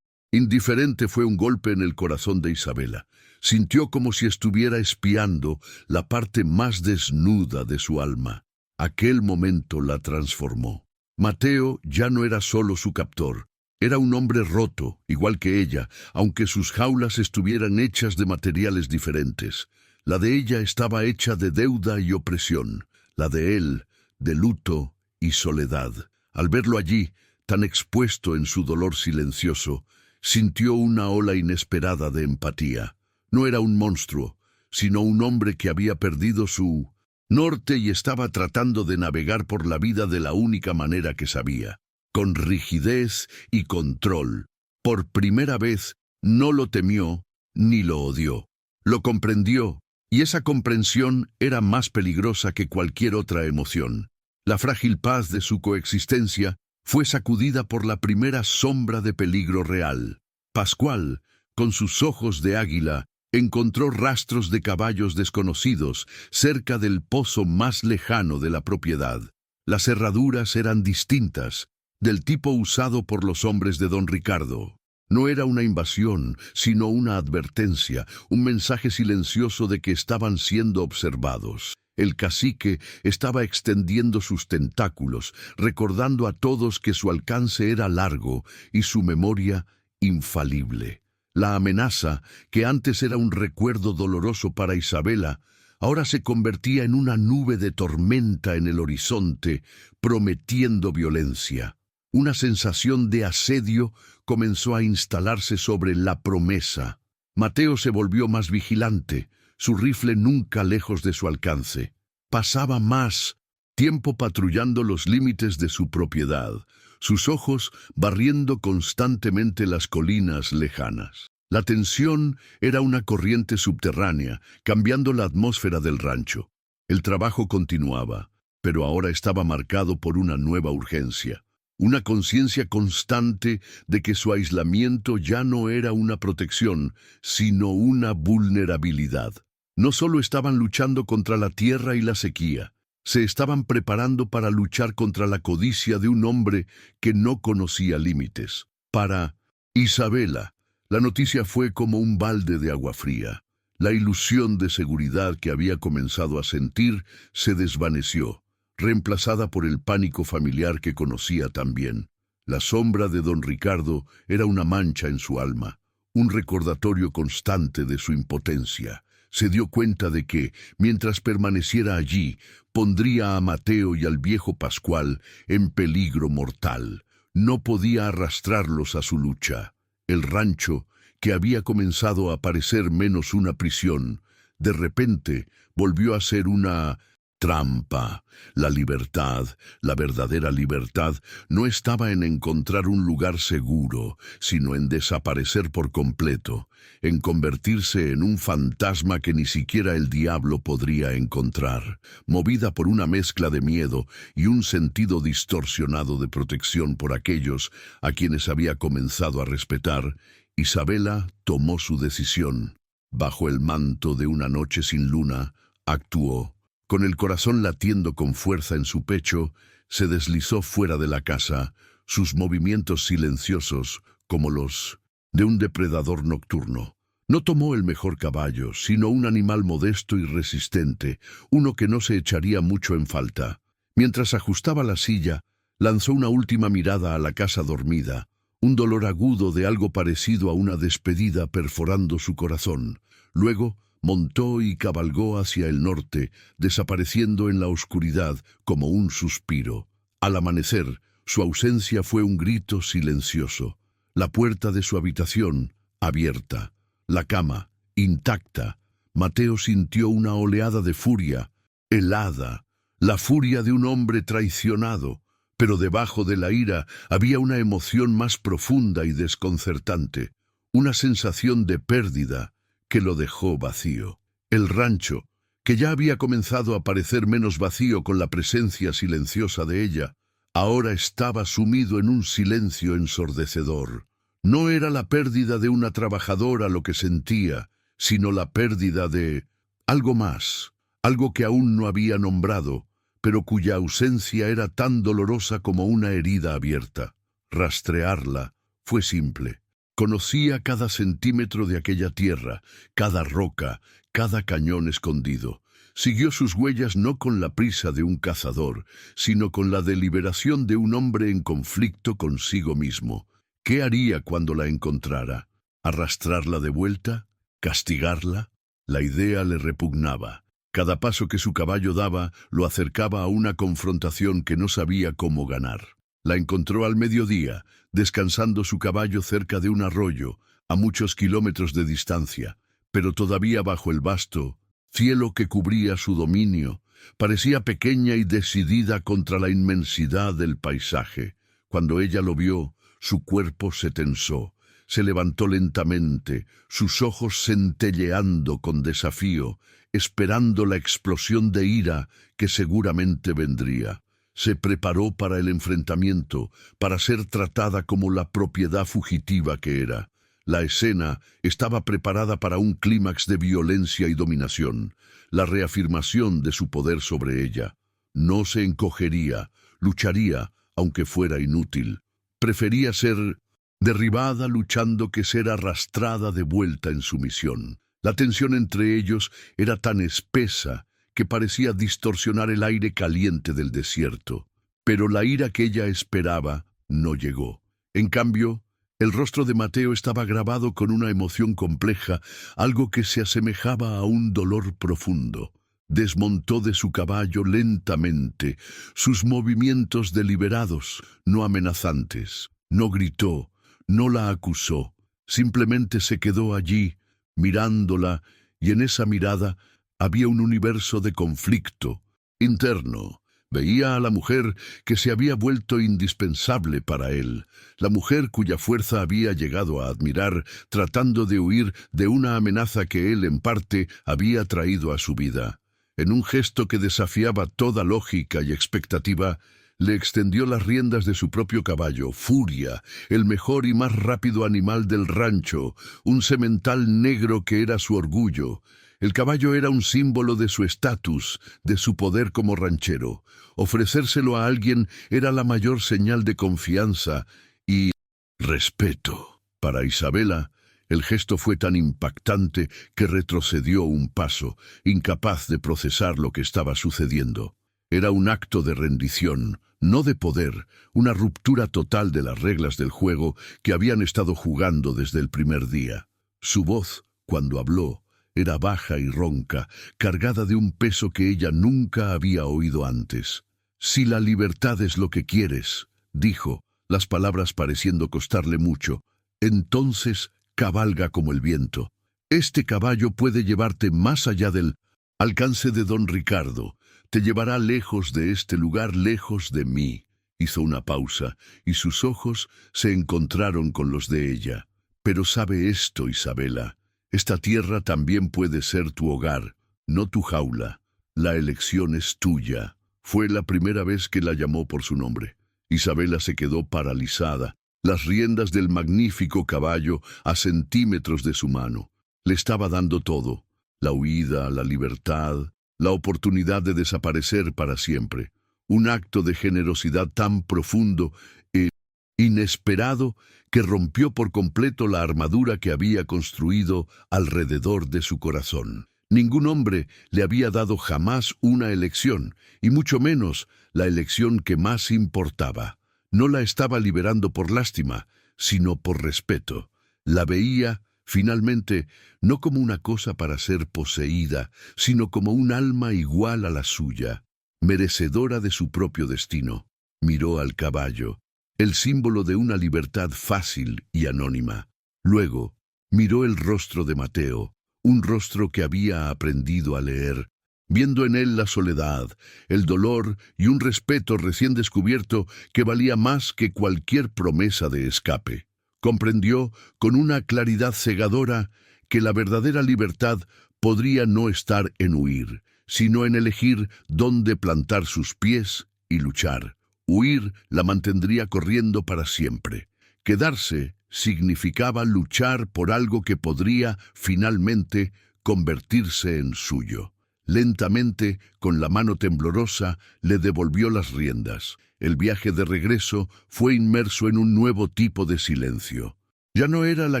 indiferente, fue un golpe en el corazón de Isabela. Sintió como si estuviera espiando la parte más desnuda de su alma. Aquel momento la transformó. Mateo ya no era solo su captor. Era un hombre roto, igual que ella, aunque sus jaulas estuvieran hechas de materiales diferentes. La de ella estaba hecha de deuda y opresión, la de él, de luto y soledad. Al verlo allí, tan expuesto en su dolor silencioso, sintió una ola inesperada de empatía. No era un monstruo, sino un hombre que había perdido su norte y estaba tratando de navegar por la vida de la única manera que sabía, con rigidez y control. Por primera vez no lo temió ni lo odió. Lo comprendió, y esa comprensión era más peligrosa que cualquier otra emoción. La frágil paz de su coexistencia fue sacudida por la primera sombra de peligro real. Pascual, con sus ojos de águila, encontró rastros de caballos desconocidos cerca del pozo más lejano de la propiedad. Las herraduras eran distintas, del tipo usado por los hombres de don Ricardo. No era una invasión, sino una advertencia, un mensaje silencioso de que estaban siendo observados. El cacique estaba extendiendo sus tentáculos, recordando a todos que su alcance era largo y su memoria infalible. La amenaza, que antes era un recuerdo doloroso para Isabela, ahora se convertía en una nube de tormenta en el horizonte, prometiendo violencia. Una sensación de asedio comenzó a instalarse sobre la promesa. Mateo se volvió más vigilante, su rifle nunca lejos de su alcance. Pasaba más tiempo patrullando los límites de su propiedad, sus ojos barriendo constantemente las colinas lejanas. La tensión era una corriente subterránea, cambiando la atmósfera del rancho. El trabajo continuaba, pero ahora estaba marcado por una nueva urgencia. Una conciencia constante de que su aislamiento ya no era una protección, sino una vulnerabilidad. No solo estaban luchando contra la tierra y la sequía, se estaban preparando para luchar contra la codicia de un hombre que no conocía límites. Para Isabela, la noticia fue como un balde de agua fría. La ilusión de seguridad que había comenzado a sentir se desvaneció, reemplazada por el pánico familiar que conocía tan bien. La sombra de don Ricardo era una mancha en su alma, un recordatorio constante de su impotencia. Se dio cuenta de que, mientras permaneciera allí, pondría a Mateo y al viejo Pascual en peligro mortal. No podía arrastrarlos a su lucha. El rancho, que había comenzado a parecer menos una prisión, de repente volvió a ser una trampa. La libertad, la verdadera libertad, no estaba en encontrar un lugar seguro, sino en desaparecer por completo, en convertirse en un fantasma que ni siquiera el diablo podría encontrar. Movida por una mezcla de miedo y un sentido distorsionado de protección por aquellos a quienes había comenzado a respetar, Isabela tomó su decisión. Bajo el manto de una noche sin luna, actuó. Con el corazón latiendo con fuerza en su pecho, se deslizó fuera de la casa, sus movimientos silenciosos como los de un depredador nocturno. No tomó el mejor caballo, sino un animal modesto y resistente, uno que no se echaría mucho en falta. Mientras ajustaba la silla, lanzó una última mirada a la casa dormida, un dolor agudo de algo parecido a una despedida perforando su corazón. Luego, montó y cabalgó hacia el norte, desapareciendo en la oscuridad como un suspiro. Al amanecer, su ausencia fue un grito silencioso. La puerta de su habitación, abierta. La cama, intacta. Mateo sintió una oleada de furia, helada, la furia de un hombre traicionado, pero debajo de la ira había una emoción más profunda y desconcertante, una sensación de pérdida que lo dejó vacío. El rancho, que ya había comenzado a parecer menos vacío con la presencia silenciosa de ella, ahora estaba sumido en un silencio ensordecedor. No era la pérdida de una trabajadora lo que sentía, sino la pérdida de algo más, algo que aún no había nombrado, pero cuya ausencia era tan dolorosa como una herida abierta. Rastrearla fue simple. Conocía cada centímetro de aquella tierra, cada roca, cada cañón escondido. Siguió sus huellas no con la prisa de un cazador, sino con la deliberación de un hombre en conflicto consigo mismo. ¿Qué haría cuando la encontrara? ¿Arrastrarla de vuelta? ¿Castigarla? La idea le repugnaba. Cada paso que su caballo daba lo acercaba a una confrontación que no sabía cómo ganar. La encontró al mediodía, descansando su caballo cerca de un arroyo, a muchos kilómetros de distancia, pero todavía bajo el vasto cielo que cubría su dominio. Parecía pequeña y decidida contra la inmensidad del paisaje. Cuando ella lo vio, su cuerpo se tensó, se levantó lentamente, sus ojos centelleando con desafío, esperando la explosión de ira que seguramente vendría. Se preparó para el enfrentamiento, para ser tratada como la propiedad fugitiva que era. La escena estaba preparada para un clímax de violencia y dominación, la reafirmación de su poder sobre ella. No se encogería, lucharía, aunque fuera inútil. Prefería ser derribada luchando que ser arrastrada de vuelta en su misión. La tensión entre ellos era tan espesa que parecía distorsionar el aire caliente del desierto. Pero la ira que ella esperaba no llegó. En cambio, el rostro de Mateo estaba grabado con una emoción compleja, algo que se asemejaba a un dolor profundo. Desmontó de su caballo lentamente, sus movimientos deliberados, no amenazantes. No gritó, no la acusó, simplemente se quedó allí, mirándola, y en esa mirada había un universo de conflicto interno. Veía a la mujer que se había vuelto indispensable para él, la mujer cuya fuerza había llegado a admirar, tratando de huir de una amenaza que él en parte había traído a su vida. En un gesto que desafiaba toda lógica y expectativa, le extendió las riendas de su propio caballo, Furia, el mejor y más rápido animal del rancho, un semental negro que era su orgullo. El caballo era un símbolo de su estatus, de su poder como ranchero. Ofrecérselo a alguien era la mayor señal de confianza y respeto. Para Isabela, el gesto fue tan impactante que retrocedió un paso, incapaz de procesar lo que estaba sucediendo. Era un acto de rendición, no de poder, una ruptura total de las reglas del juego que habían estado jugando desde el primer día. Su voz, cuando habló, era baja y ronca, cargada de un peso que ella nunca había oído antes. «Si la libertad es lo que quieres», dijo, las palabras pareciendo costarle mucho, «entonces cabalga como el viento. Este caballo puede llevarte más allá del alcance de don Ricardo. Te llevará lejos de este lugar, lejos de mí». Hizo una pausa, y sus ojos se encontraron con los de ella. «Pero sabe esto, Isabela. Esta tierra también puede ser tu hogar, no tu jaula. La elección es tuya». Fue la primera vez que la llamó por su nombre. Isabela se quedó paralizada, las riendas del magnífico caballo a centímetros de su mano. Le estaba dando todo: la huida, la libertad, la oportunidad de desaparecer para siempre. Un acto de generosidad tan profundo e inesperado que rompió por completo la armadura que había construido alrededor de su corazón. Ningún hombre le había dado jamás una elección, y mucho menos la elección que más importaba. No la estaba liberando por lástima, sino por respeto. La veía, finalmente, no como una cosa para ser poseída, sino como un alma igual a la suya, merecedora de su propio destino. Miró al caballo, el símbolo de una libertad fácil y anónima. Luego, miró el rostro de Mateo, un rostro que había aprendido a leer, viendo en él la soledad, el dolor y un respeto recién descubierto que valía más que cualquier promesa de escape. Comprendió con una claridad cegadora que la verdadera libertad podría no estar en huir, sino en elegir dónde plantar sus pies y luchar. Huir la mantendría corriendo para siempre. Quedarse significaba luchar por algo que podría, finalmente, convertirse en suyo. Lentamente, con la mano temblorosa, le devolvió las riendas. El viaje de regreso fue inmerso en un nuevo tipo de silencio. Ya no era la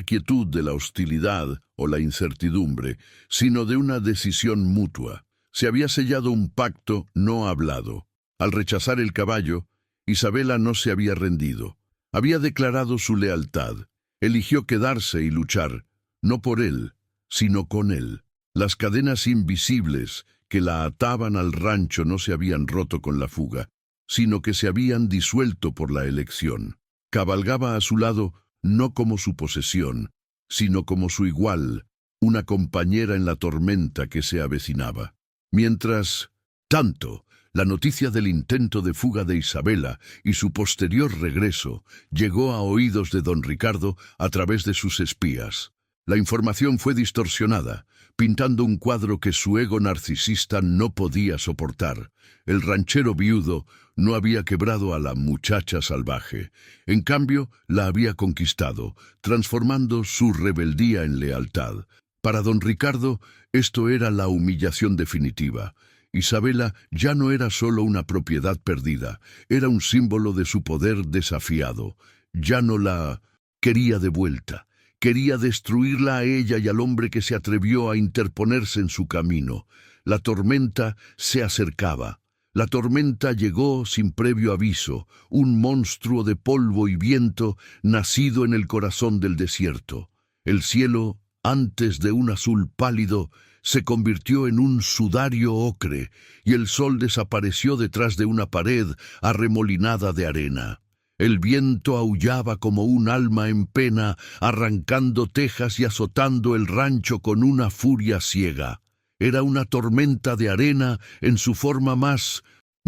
quietud de la hostilidad o la incertidumbre, sino de una decisión mutua. Se había sellado un pacto no hablado. Al rechazar el caballo, Isabela no se había rendido. Había declarado su lealtad. Eligió quedarse y luchar, no por él, sino con él. Las cadenas invisibles que la ataban al rancho no se habían roto con la fuga, sino que se habían disuelto por la elección. Cabalgaba a su lado no como su posesión, sino como su igual, una compañera en la tormenta que se avecinaba. Mientras tanto, la noticia del intento de fuga de Isabela y su posterior regreso llegó a oídos de don Ricardo a través de sus espías. La información fue distorsionada, pintando un cuadro que su ego narcisista no podía soportar. El ranchero viudo no había quebrado a la muchacha salvaje. En cambio, la había conquistado, transformando su rebeldía en lealtad. Para don Ricardo, esto era la humillación definitiva. Isabela ya no era solo una propiedad perdida, era un símbolo de su poder desafiado. Ya no la quería de vuelta. Quería destruirla a ella y al hombre que se atrevió a interponerse en su camino. La tormenta se acercaba. La tormenta llegó sin previo aviso, un monstruo de polvo y viento nacido en el corazón del desierto. El cielo, antes de un azul pálido, se convirtió en un sudario ocre, y el sol desapareció detrás de una pared arremolinada de arena. El viento aullaba como un alma en pena, arrancando tejas y azotando el rancho con una furia ciega. Era una tormenta de arena en su forma más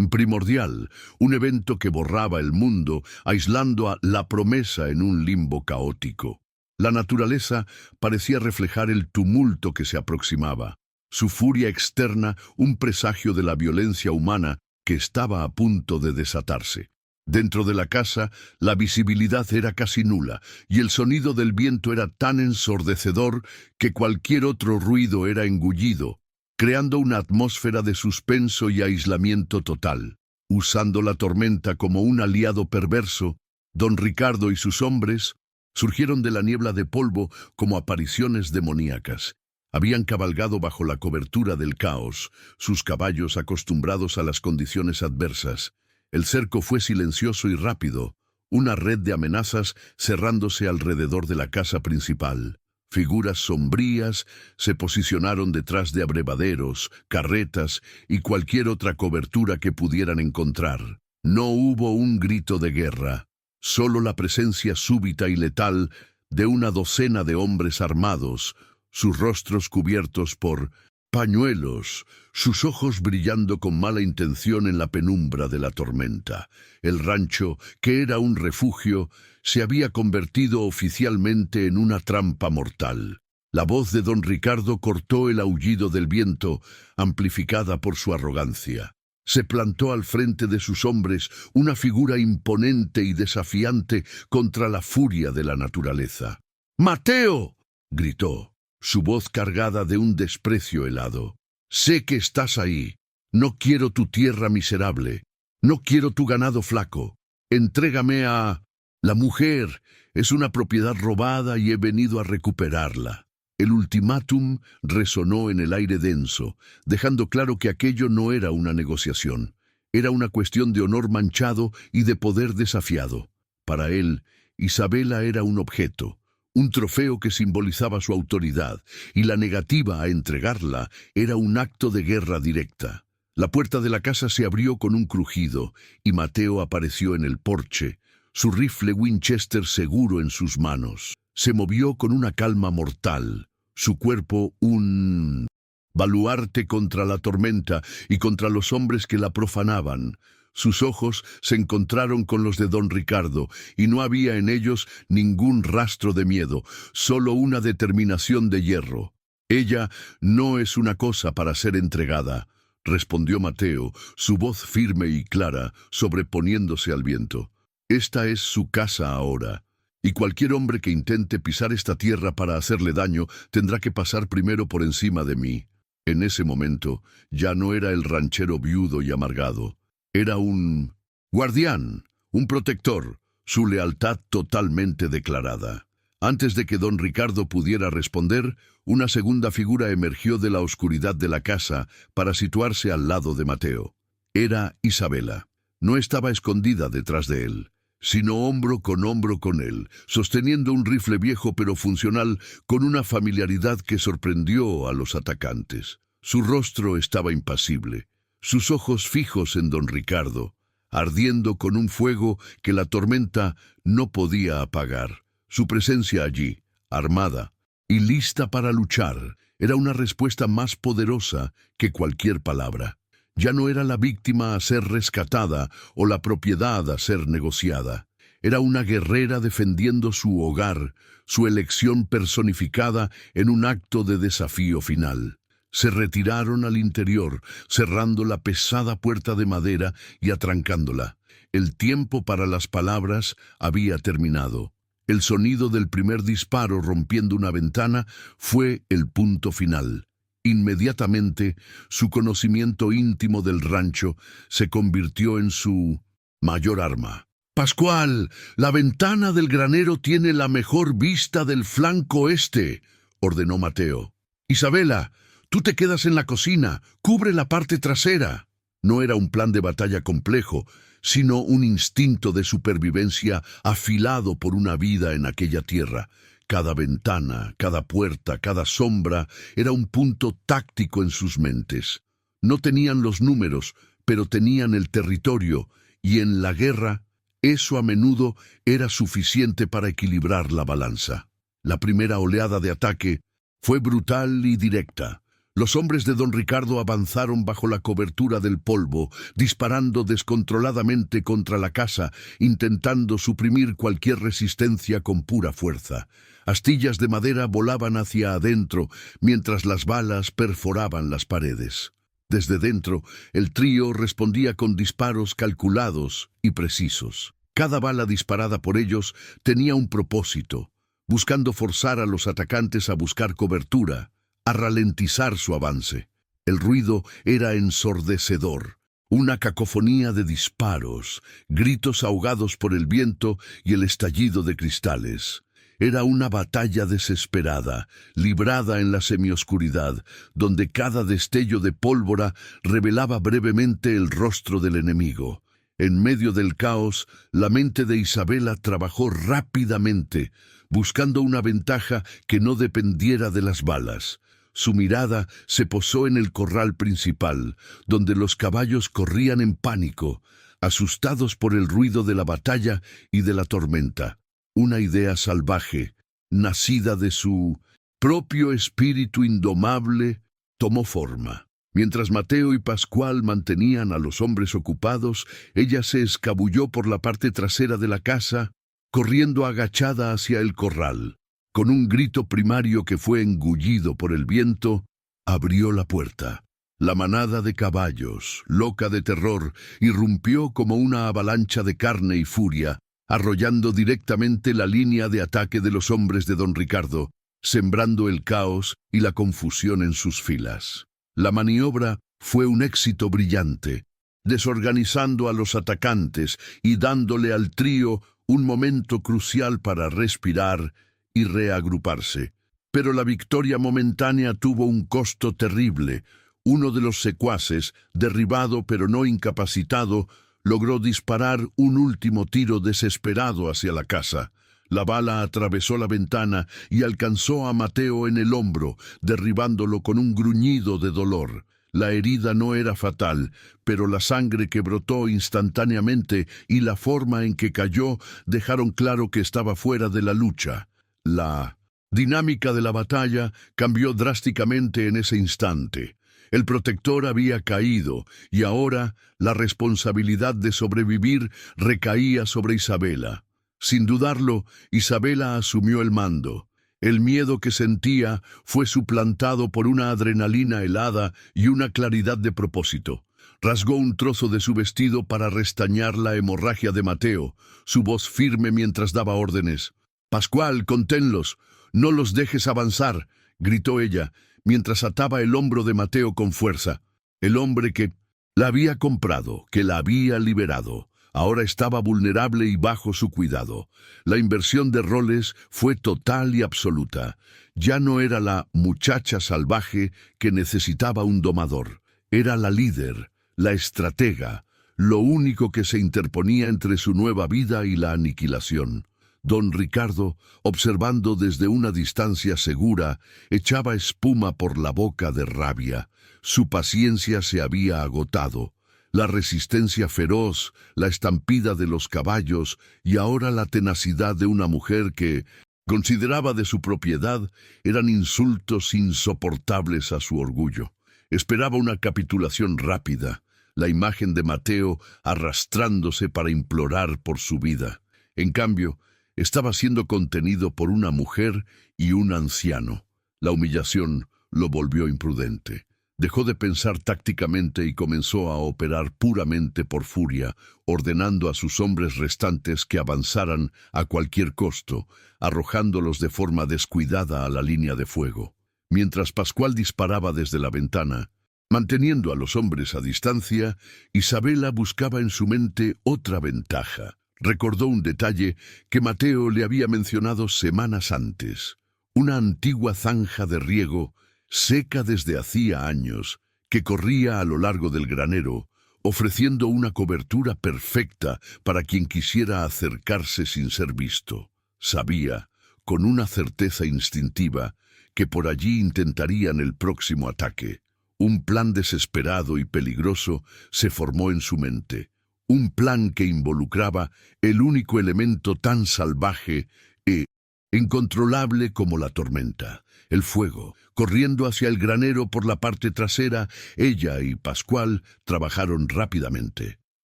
primordial, un evento que borraba el mundo, aislando a la promesa en un limbo caótico. La naturaleza parecía reflejar el tumulto que se aproximaba, su furia externa un presagio de la violencia humana que estaba a punto de desatarse. Dentro de la casa, la visibilidad era casi nula, y el sonido del viento era tan ensordecedor que cualquier otro ruido era engullido, creando una atmósfera de suspenso y aislamiento total. Usando la tormenta como un aliado perverso, don Ricardo y sus hombres surgieron de la niebla de polvo como apariciones demoníacas. Habían cabalgado bajo la cobertura del caos, sus caballos acostumbrados a las condiciones adversas. El cerco fue silencioso y rápido, una red de amenazas cerrándose alrededor de la casa principal. Figuras sombrías se posicionaron detrás de abrevaderos, carretas y cualquier otra cobertura que pudieran encontrar. No hubo un grito de guerra, solo la presencia súbita y letal de una docena de hombres armados, sus rostros cubiertos por pañuelos, sus ojos brillando con mala intención en la penumbra de la tormenta. El rancho, que era un refugio, se había convertido oficialmente en una trampa mortal. La voz de don Ricardo cortó el aullido del viento, amplificada por su arrogancia. Se plantó al frente de sus hombres una figura imponente y desafiante contra la furia de la naturaleza. «¡Mateo!», gritó, su voz cargada de un desprecio helado. «Sé que estás ahí. No quiero tu tierra miserable. No quiero tu ganado flaco. Entrégame a... La mujer es una propiedad robada y he venido a recuperarla». El ultimátum resonó en el aire denso, dejando claro que aquello no era una negociación. Era una cuestión de honor manchado y de poder desafiado. Para él, Isabela era un objeto, un trofeo que simbolizaba su autoridad, y la negativa a entregarla era un acto de guerra directa. La puerta de la casa se abrió con un crujido, y Mateo apareció en el porche, su rifle Winchester seguro en sus manos. Se movió con una calma mortal, su cuerpo un baluarte contra la tormenta y contra los hombres que la profanaban. Sus ojos se encontraron con los de don Ricardo, y no había en ellos ningún rastro de miedo, solo una determinación de hierro. «Ella no es una cosa para ser entregada», respondió Mateo, su voz firme y clara, sobreponiéndose al viento. «Esta es su casa ahora, y cualquier hombre que intente pisar esta tierra para hacerle daño tendrá que pasar primero por encima de mí». En ese momento ya no era el ranchero viudo y amargado. Era un guardián, un protector, su lealtad totalmente declarada. Antes de que don Ricardo pudiera responder, una segunda figura emergió de la oscuridad de la casa para situarse al lado de Mateo. Era Isabela. No estaba escondida detrás de él, sino hombro con él, sosteniendo un rifle viejo pero funcional con una familiaridad que sorprendió a los atacantes. Su rostro estaba impasible, sus ojos fijos en don Ricardo, ardiendo con un fuego que la tormenta no podía apagar. Su presencia allí, armada y lista para luchar, era una respuesta más poderosa que cualquier palabra. Ya no era la víctima a ser rescatada o la propiedad a ser negociada. Era una guerrera defendiendo su hogar, su elección personificada en un acto de desafío final. Se retiraron al interior, cerrando la pesada puerta de madera y atrancándola. El tiempo para las palabras había terminado. El sonido del primer disparo rompiendo una ventana fue el punto final. Inmediatamente, su conocimiento íntimo del rancho se convirtió en su mayor arma. «Pascual, la ventana del granero tiene la mejor vista del flanco este», ordenó Mateo. «Isabela, tú te quedas en la cocina, cubre la parte trasera». No era un plan de batalla complejo, sino un instinto de supervivencia afilado por una vida en aquella tierra. Cada ventana, cada puerta, cada sombra era un punto táctico en sus mentes. No tenían los números, pero tenían el territorio, y en la guerra, eso a menudo era suficiente para equilibrar la balanza. La primera oleada de ataque fue brutal y directa. Los hombres de don Ricardo avanzaron bajo la cobertura del polvo, disparando descontroladamente contra la casa, intentando suprimir cualquier resistencia con pura fuerza. Astillas de madera volaban hacia adentro, mientras las balas perforaban las paredes. Desde dentro, el trío respondía con disparos calculados y precisos. Cada bala disparada por ellos tenía un propósito, buscando forzar a los atacantes a buscar cobertura, a ralentizar su avance. El ruido era ensordecedor, una cacofonía de disparos, gritos ahogados por el viento y el estallido de cristales. Era una batalla desesperada, librada en la semioscuridad, donde cada destello de pólvora revelaba brevemente el rostro del enemigo. En medio del caos, la mente de Isabela trabajó rápidamente, buscando una ventaja que no dependiera de las balas. Su mirada se posó en el corral principal, donde los caballos corrían en pánico, asustados por el ruido de la batalla y de la tormenta. Una idea salvaje, nacida de su propio espíritu indomable, tomó forma. Mientras Mateo y Pascual mantenían a los hombres ocupados, ella se escabulló por la parte trasera de la casa, corriendo agachada hacia el corral. Con un grito primario que fue engullido por el viento, abrió la puerta. La manada de caballos, loca de terror, irrumpió como una avalancha de carne y furia, arrollando directamente la línea de ataque de los hombres de don Ricardo, sembrando el caos y la confusión en sus filas. La maniobra fue un éxito brillante, desorganizando a los atacantes y dándole al trío un momento crucial para respirar y reagruparse. Pero la victoria momentánea tuvo un costo terrible. Uno de los secuaces, derribado pero no incapacitado, logró disparar un último tiro desesperado hacia la casa. La bala atravesó la ventana y alcanzó a Mateo en el hombro, derribándolo con un gruñido de dolor. La herida no era fatal, pero la sangre que brotó instantáneamente y la forma en que cayó dejaron claro que estaba fuera de la lucha. La dinámica de la batalla cambió drásticamente en ese instante. El protector había caído y ahora la responsabilidad de sobrevivir recaía sobre Isabela. Sin dudarlo, Isabela asumió el mando. El miedo que sentía fue suplantado por una adrenalina helada y una claridad de propósito. Rasgó un trozo de su vestido para restañar la hemorragia de Mateo, su voz firme mientras daba órdenes. «Pascual, conténlos, no los dejes avanzar», gritó ella, mientras ataba el hombro de Mateo con fuerza. El hombre que la había comprado, que la había liberado, ahora estaba vulnerable y bajo su cuidado. La inversión de roles fue total y absoluta. Ya no era la muchacha salvaje que necesitaba un domador. Era la líder, la estratega, lo único que se interponía entre su nueva vida y la aniquilación. Don Ricardo, observando desde una distancia segura, echaba espuma por la boca de rabia. Su paciencia se había agotado. La resistencia feroz, la estampida de los caballos y ahora la tenacidad de una mujer que consideraba de su propiedad eran insultos insoportables a su orgullo. Esperaba una capitulación rápida, la imagen de Mateo arrastrándose para implorar por su vida. En cambio, estaba siendo contenido por una mujer y un anciano. La humillación lo volvió imprudente. Dejó de pensar tácticamente y comenzó a operar puramente por furia, ordenando a sus hombres restantes que avanzaran a cualquier costo, arrojándolos de forma descuidada a la línea de fuego. Mientras Pascual disparaba desde la ventana, manteniendo a los hombres a distancia, Isabela buscaba en su mente otra ventaja. Recordó un detalle que Mateo le había mencionado semanas antes: una antigua zanja de riego, seca desde hacía años, que corría a lo largo del granero, ofreciendo una cobertura perfecta para quien quisiera acercarse sin ser visto. Sabía, con una certeza instintiva, que por allí intentarían el próximo ataque. Un plan desesperado y peligroso se formó en su mente. Un plan que involucraba el único elemento tan salvaje e incontrolable como la tormenta, el fuego. Corriendo hacia el granero por la parte trasera, ella y Pascual trabajaron rápidamente.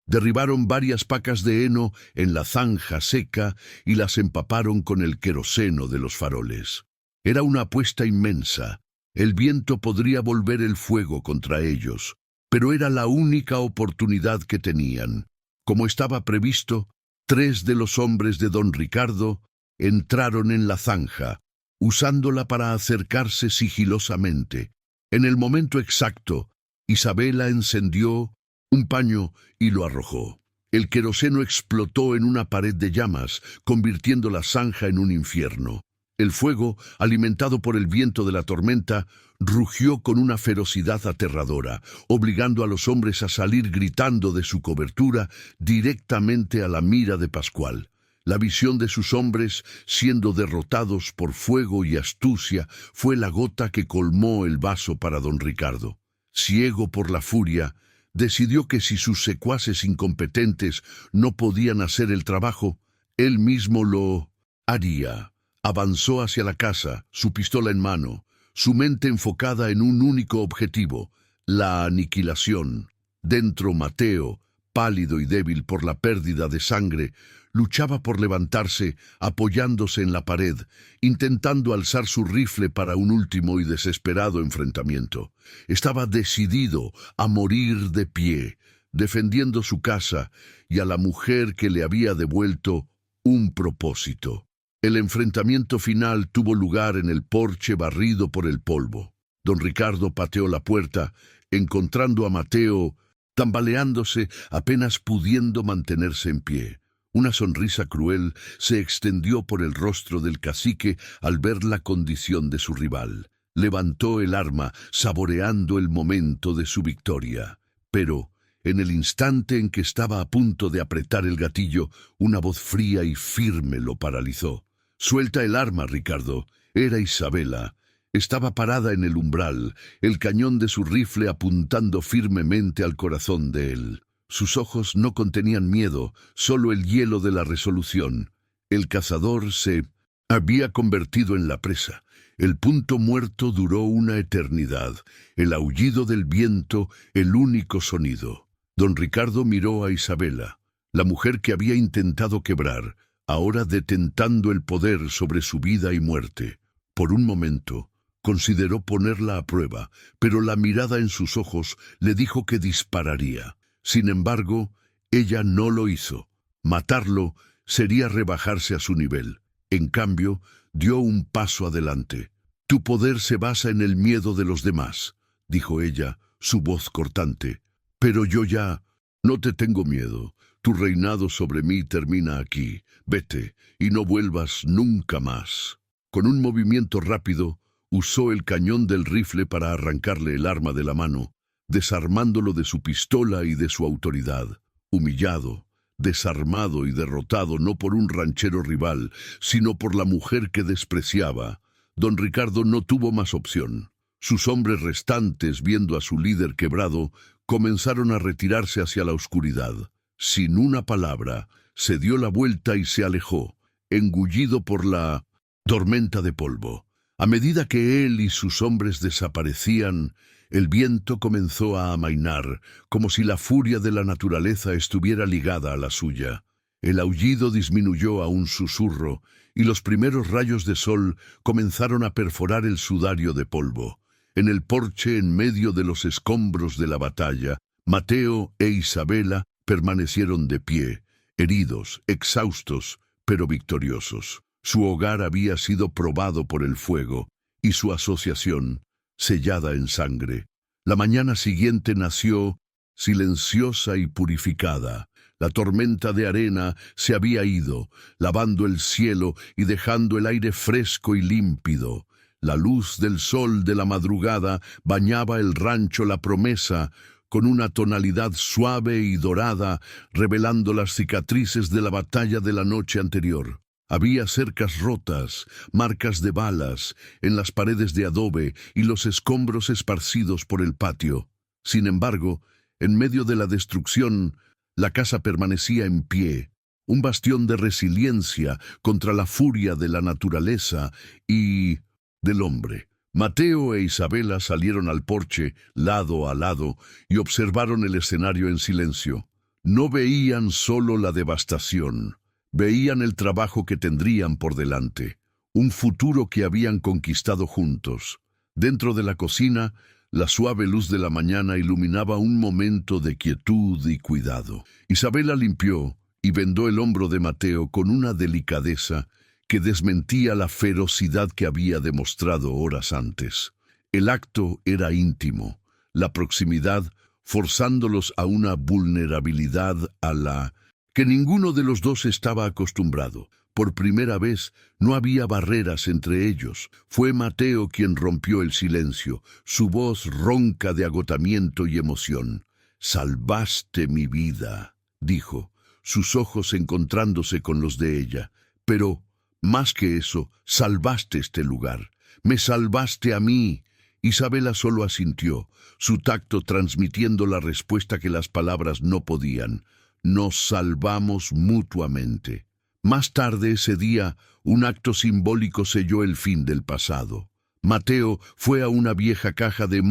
Derribaron varias pacas de heno en la zanja seca y las empaparon con el queroseno de los faroles. Era una apuesta inmensa. El viento podría volver el fuego contra ellos, pero era la única oportunidad que tenían. Como estaba previsto, 3 de los hombres de don Ricardo entraron en la zanja, usándola para acercarse sigilosamente. En el momento exacto, Isabela encendió un paño y lo arrojó. El queroseno explotó en una pared de llamas, convirtiendo la zanja en un infierno. El fuego, alimentado por el viento de la tormenta, rugió con una ferocidad aterradora, obligando a los hombres a salir gritando de su cobertura directamente a la mira de Pascual. La visión de sus hombres, siendo derrotados por fuego y astucia, fue la gota que colmó el vaso para don Ricardo. Ciego por la furia, decidió que si sus secuaces incompetentes no podían hacer el trabajo, él mismo lo haría. Avanzó hacia la casa, su pistola en mano, su mente enfocada en un único objetivo: la aniquilación. Dentro, Mateo, pálido y débil por la pérdida de sangre, luchaba por levantarse, apoyándose en la pared, intentando alzar su rifle para un último y desesperado enfrentamiento. Estaba decidido a morir de pie, defendiendo su casa y a la mujer que le había devuelto un propósito. El enfrentamiento final tuvo lugar en el porche barrido por el polvo. Don Ricardo pateó la puerta, encontrando a Mateo tambaleándose, apenas pudiendo mantenerse en pie. Una sonrisa cruel se extendió por el rostro del cacique al ver la condición de su rival. Levantó el arma, saboreando el momento de su victoria. Pero, en el instante en que estaba a punto de apretar el gatillo, una voz fría y firme lo paralizó. «Suelta el arma, Ricardo». Era Isabela. Estaba parada en el umbral, el cañón de su rifle apuntando firmemente al corazón de él. Sus ojos no contenían miedo, solo el hielo de la resolución. El cazador se había convertido en la presa. El punto muerto duró una eternidad. El aullido del viento, el único sonido. Don Ricardo miró a Isabela, la mujer que había intentado quebrar, ahora detentando el poder sobre su vida y muerte. Por un momento, consideró ponerla a prueba, pero la mirada en sus ojos le dijo que dispararía. Sin embargo, ella no lo hizo. Matarlo sería rebajarse a su nivel. En cambio, dio un paso adelante. «Tu poder se basa en el miedo de los demás», dijo ella, su voz cortante. «Pero yo ya no te tengo miedo. Tu reinado sobre mí termina aquí. Vete y no vuelvas nunca más». Con un movimiento rápido, usó el cañón del rifle para arrancarle el arma de la mano, desarmándolo de su pistola y de su autoridad. Humillado, desarmado y derrotado no por un ranchero rival, sino por la mujer que despreciaba, don Ricardo no tuvo más opción. Sus hombres restantes, viendo a su líder quebrado, comenzaron a retirarse hacia la oscuridad. Sin una palabra, se dio la vuelta y se alejó, engullido por la tormenta de polvo. A medida que él y sus hombres desaparecían, el viento comenzó a amainar, como si la furia de la naturaleza estuviera ligada a la suya. El aullido disminuyó a un susurro, y los primeros rayos de sol comenzaron a perforar el sudario de polvo. En el porche, en medio de los escombros de la batalla, Mateo e Isabela permanecieron de pie, heridos, exhaustos, pero victoriosos. Su hogar había sido probado por el fuego, y su asociación, sellada en sangre. La mañana siguiente nació, silenciosa y purificada. La tormenta de arena se había ido, lavando el cielo y dejando el aire fresco y límpido. La luz del sol de la madrugada bañaba el rancho La Promesa con una tonalidad suave y dorada, revelando las cicatrices de la batalla de la noche anterior. Había cercas rotas, marcas de balas en las paredes de adobe y los escombros esparcidos por el patio. Sin embargo, en medio de la destrucción, la casa permanecía en pie, un bastión de resiliencia contra la furia de la naturaleza y del hombre. Mateo e Isabela salieron al porche, lado a lado, y observaron el escenario en silencio. No veían solo la devastación, veían el trabajo que tendrían por delante, un futuro que habían conquistado juntos. Dentro de la cocina, la suave luz de la mañana iluminaba un momento de quietud y cuidado. Isabela limpió y vendó el hombro de Mateo con una delicadeza que desmentía la ferocidad que había demostrado horas antes. El acto era íntimo, la proximidad forzándolos a una vulnerabilidad a la que ninguno de los dos estaba acostumbrado. Por primera vez no había barreras entre ellos. Fue Mateo quien rompió el silencio, su voz ronca de agotamiento y emoción. «Salvaste mi vida», dijo, sus ojos encontrándose con los de ella. «Pero, más que eso, salvaste este lugar. Me salvaste a mí». Isabela solo asintió, su tacto transmitiendo la respuesta que las palabras no podían. «Nos salvamos mutuamente». Más tarde ese día, un acto simbólico selló el fin del pasado. Mateo fue a una vieja caja de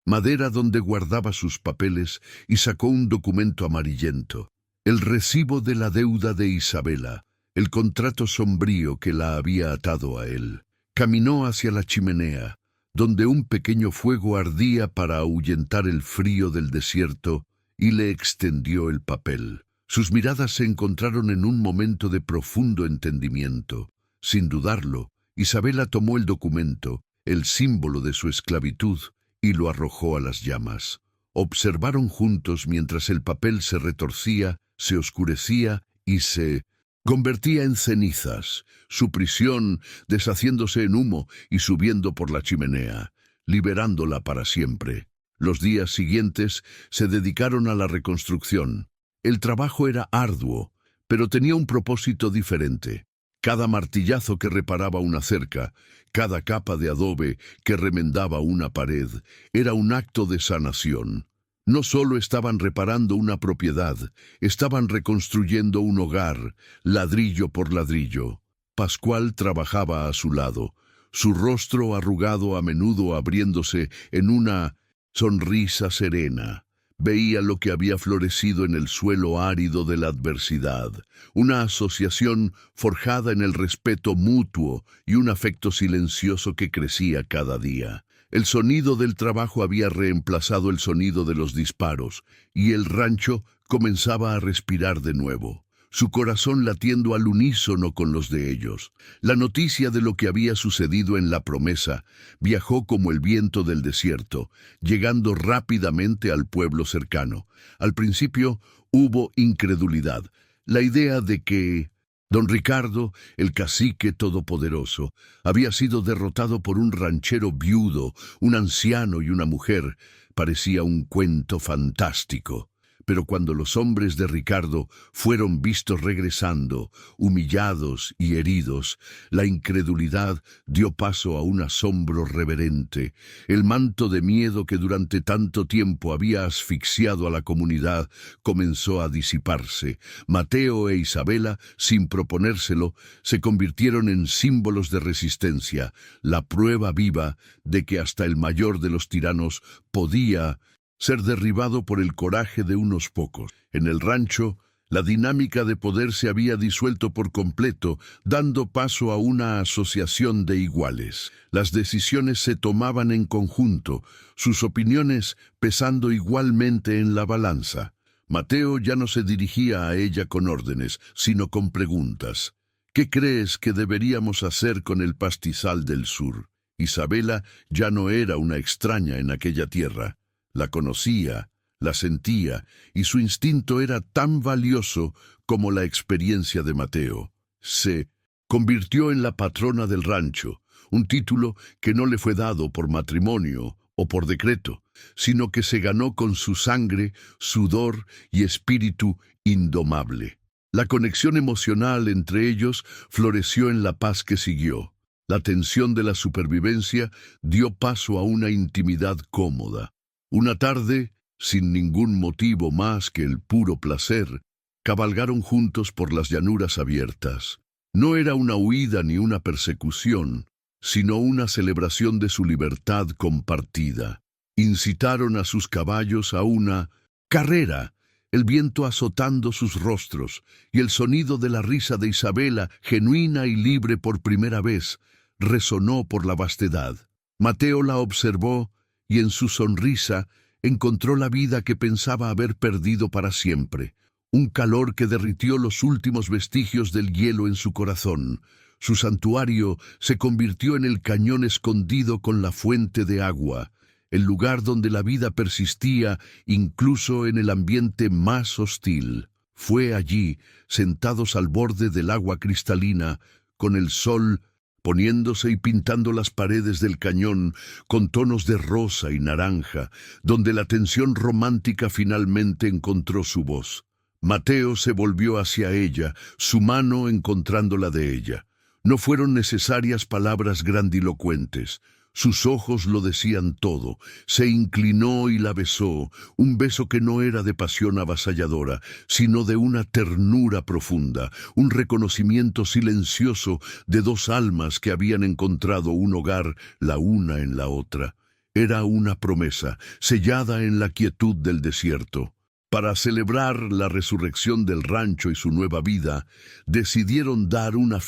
madera donde guardaba sus papeles y sacó un documento amarillento. El recibo de la deuda de Isabela, el contrato sombrío que la había atado a él. Caminó hacia la chimenea, donde un pequeño fuego ardía para ahuyentar el frío del desierto, y le extendió el papel. Sus miradas se encontraron en un momento de profundo entendimiento. Sin dudarlo, Isabela tomó el documento, el símbolo de su esclavitud, y lo arrojó a las llamas. Observaron juntos mientras el papel se retorcía, se oscurecía y se convertía en cenizas, su prisión deshaciéndose en humo y subiendo por la chimenea, liberándola para siempre. Los días siguientes se dedicaron a la reconstrucción. El trabajo era arduo, pero tenía un propósito diferente. Cada martillazo que reparaba una cerca, cada capa de adobe que remendaba una pared, era un acto de sanación. No solo estaban reparando una propiedad, estaban reconstruyendo un hogar, ladrillo por ladrillo. Pascual trabajaba a su lado, su rostro arrugado a menudo abriéndose en una sonrisa serena. Veía lo que había florecido en el suelo árido de la adversidad, una asociación forjada en el respeto mutuo y un afecto silencioso que crecía cada día. El sonido del trabajo había reemplazado el sonido de los disparos, y el rancho comenzaba a respirar de nuevo, su corazón latiendo al unísono con los de ellos. La noticia de lo que había sucedido en La Promesa viajó como el viento del desierto, llegando rápidamente al pueblo cercano. Al principio hubo incredulidad, la idea de que don Ricardo, el cacique todopoderoso, había sido derrotado por un ranchero viudo, un anciano y una mujer. Parecía un cuento fantástico. Pero cuando los hombres de Ricardo fueron vistos regresando, humillados y heridos, la incredulidad dio paso a un asombro reverente. El manto de miedo que durante tanto tiempo había asfixiado a la comunidad comenzó a disiparse. Mateo e Isabela, sin proponérselo, se convirtieron en símbolos de resistencia, la prueba viva de que hasta el mayor de los tiranos podía ser derribado por el coraje de unos pocos. En el rancho, la dinámica de poder se había disuelto por completo, dando paso a una asociación de iguales. Las decisiones se tomaban en conjunto, sus opiniones pesando igualmente en la balanza. Mateo ya no se dirigía a ella con órdenes, sino con preguntas. «¿Qué crees que deberíamos hacer con el pastizal del sur? Isabela ya no era una extraña en aquella tierra. La conocía, la sentía, y su instinto era tan valioso como la experiencia de Mateo. Se convirtió en la patrona del rancho, un título que no le fue dado por matrimonio o por decreto, sino que se ganó con su sangre, sudor y espíritu indomable. La conexión emocional entre ellos floreció en la paz que siguió. La tensión de la supervivencia dio paso a una intimidad cómoda. Una tarde, sin ningún motivo más que el puro placer, cabalgaron juntos por las llanuras abiertas. No era una huida ni una persecución, sino una celebración de su libertad compartida. Incitaron a sus caballos a una carrera, el viento azotando sus rostros y el sonido de la risa de Isabela, genuina y libre por primera vez, resonó por la vastedad. Mateo la observó y en su sonrisa encontró la vida que pensaba haber perdido para siempre, un calor que derritió los últimos vestigios del hielo en su corazón. Su santuario se convirtió en el cañón escondido con la fuente de agua, el lugar donde la vida persistía incluso en el ambiente más hostil. Fue allí, sentados al borde del agua cristalina, con el sol poniéndose y pintando las paredes del cañón con tonos de rosa y naranja, donde la tensión romántica finalmente encontró su voz. Mateo se volvió hacia ella, su mano encontrando la de ella. No fueron necesarias palabras grandilocuentes. Sus ojos lo decían todo. Se inclinó y la besó, un beso que no era de pasión avasalladora, sino de una ternura profunda, un reconocimiento silencioso de dos almas que habían encontrado un hogar la una en la otra. Era una promesa, sellada en la quietud del desierto. Para celebrar la resurrección del rancho y su nueva vida, decidieron dar una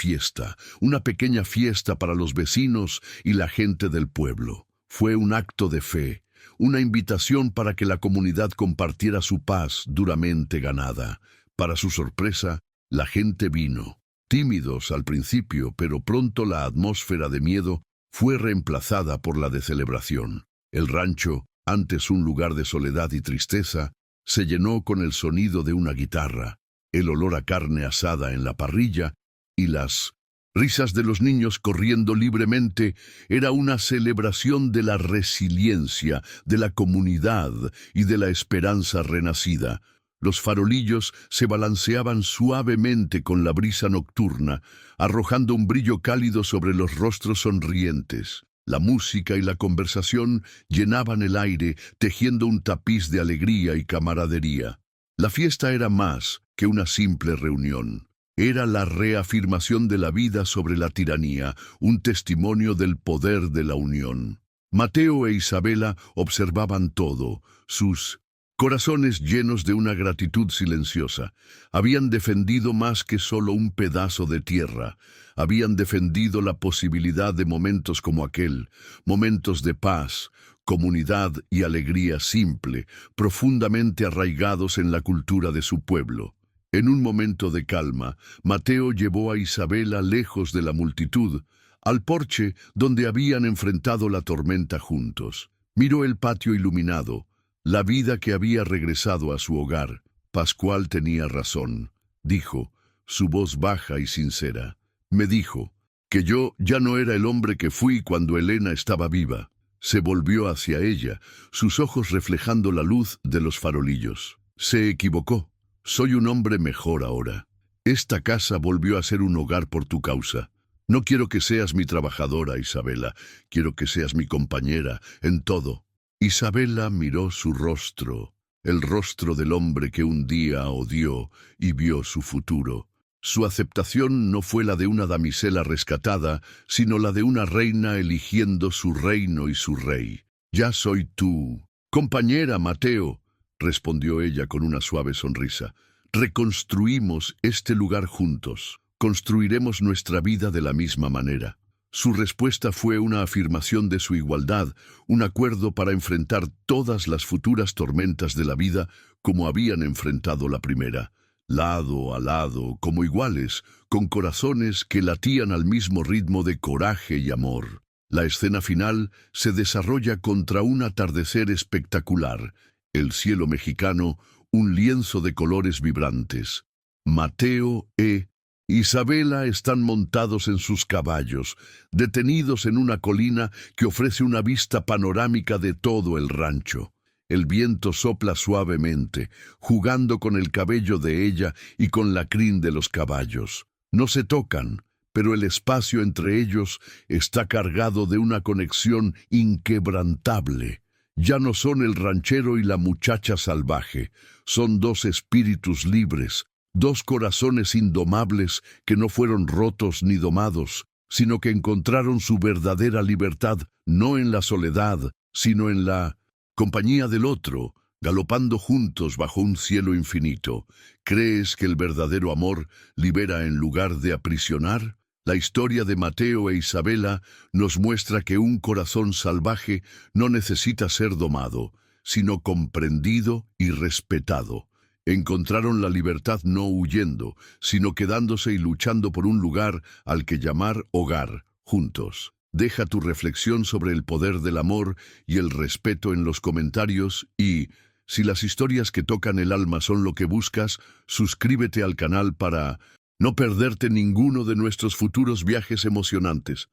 pequeña fiesta para los vecinos y la gente del pueblo. Fue un acto de fe, una invitación para que la comunidad compartiera su paz duramente ganada. Para su sorpresa, la gente vino. Tímidos al principio, pero pronto la atmósfera de miedo fue reemplazada por la de celebración. El rancho, antes un lugar de soledad y tristeza, se llenó con el sonido de una guitarra, el olor a carne asada en la parrilla y las risas de los niños corriendo libremente. Era una celebración de la resiliencia, de la comunidad y de la esperanza renacida. Los farolillos se balanceaban suavemente con la brisa nocturna, arrojando un brillo cálido sobre los rostros sonrientes. La música y la conversación llenaban el aire, tejiendo un tapiz de alegría y camaradería. La fiesta era más que una simple reunión. Era la reafirmación de la vida sobre la tiranía, un testimonio del poder de la unión. Mateo e Isabela observaban todo, sus corazones llenos de una gratitud silenciosa. Habían defendido más que solo un pedazo de tierra. Habían defendido la posibilidad de momentos como aquel, momentos de paz, comunidad y alegría simple, profundamente arraigados en la cultura de su pueblo. En un momento de calma, Mateo llevó a Isabela lejos de la multitud, al porche donde habían enfrentado la tormenta juntos. Miró el patio iluminado, la vida que había regresado a su hogar. Pascual tenía razón, dijo, su voz baja y sincera. Me dijo que yo ya no era el hombre que fui cuando Elena estaba viva. Se volvió hacia ella, sus ojos reflejando la luz de los farolillos. Se equivocó. Soy un hombre mejor ahora. Esta casa volvió a ser un hogar por tu causa. No quiero que seas mi trabajadora, Isabela. Quiero que seas mi compañera en todo. Isabela miró su rostro, el rostro del hombre que un día odió y vio su futuro. Su aceptación no fue la de una damisela rescatada, sino la de una reina eligiendo su reino y su rey. Ya soy tú, compañera, Mateo, respondió ella con una suave sonrisa. Reconstruimos este lugar juntos. Construiremos nuestra vida de la misma manera. Su respuesta fue una afirmación de su igualdad, un acuerdo para enfrentar todas las futuras tormentas de la vida como habían enfrentado la primera. Lado a lado, como iguales, con corazones que latían al mismo ritmo de coraje y amor. La escena final se desarrolla contra un atardecer espectacular. El cielo mexicano, un lienzo de colores vibrantes. Mateo e Isabela están montados en sus caballos, detenidos en una colina que ofrece una vista panorámica de todo el rancho. El viento sopla suavemente, jugando con el cabello de ella y con la crin de los caballos. No se tocan, pero el espacio entre ellos está cargado de una conexión inquebrantable. Ya no son el ranchero y la muchacha salvaje, son dos espíritus libres, dos corazones indomables que no fueron rotos ni domados, sino que encontraron su verdadera libertad no en la soledad, sino en la compañía del otro, galopando juntos bajo un cielo infinito. ¿Crees que el verdadero amor libera en lugar de aprisionar? La historia de Mateo e Isabela nos muestra que un corazón salvaje no necesita ser domado, sino comprendido y respetado. Encontraron la libertad no huyendo, sino quedándose y luchando por un lugar al que llamar hogar, juntos. Deja tu reflexión sobre el poder del amor y el respeto en los comentarios y, si las historias que tocan el alma son lo que buscas, suscríbete al canal para no perderte ninguno de nuestros futuros viajes emocionantes.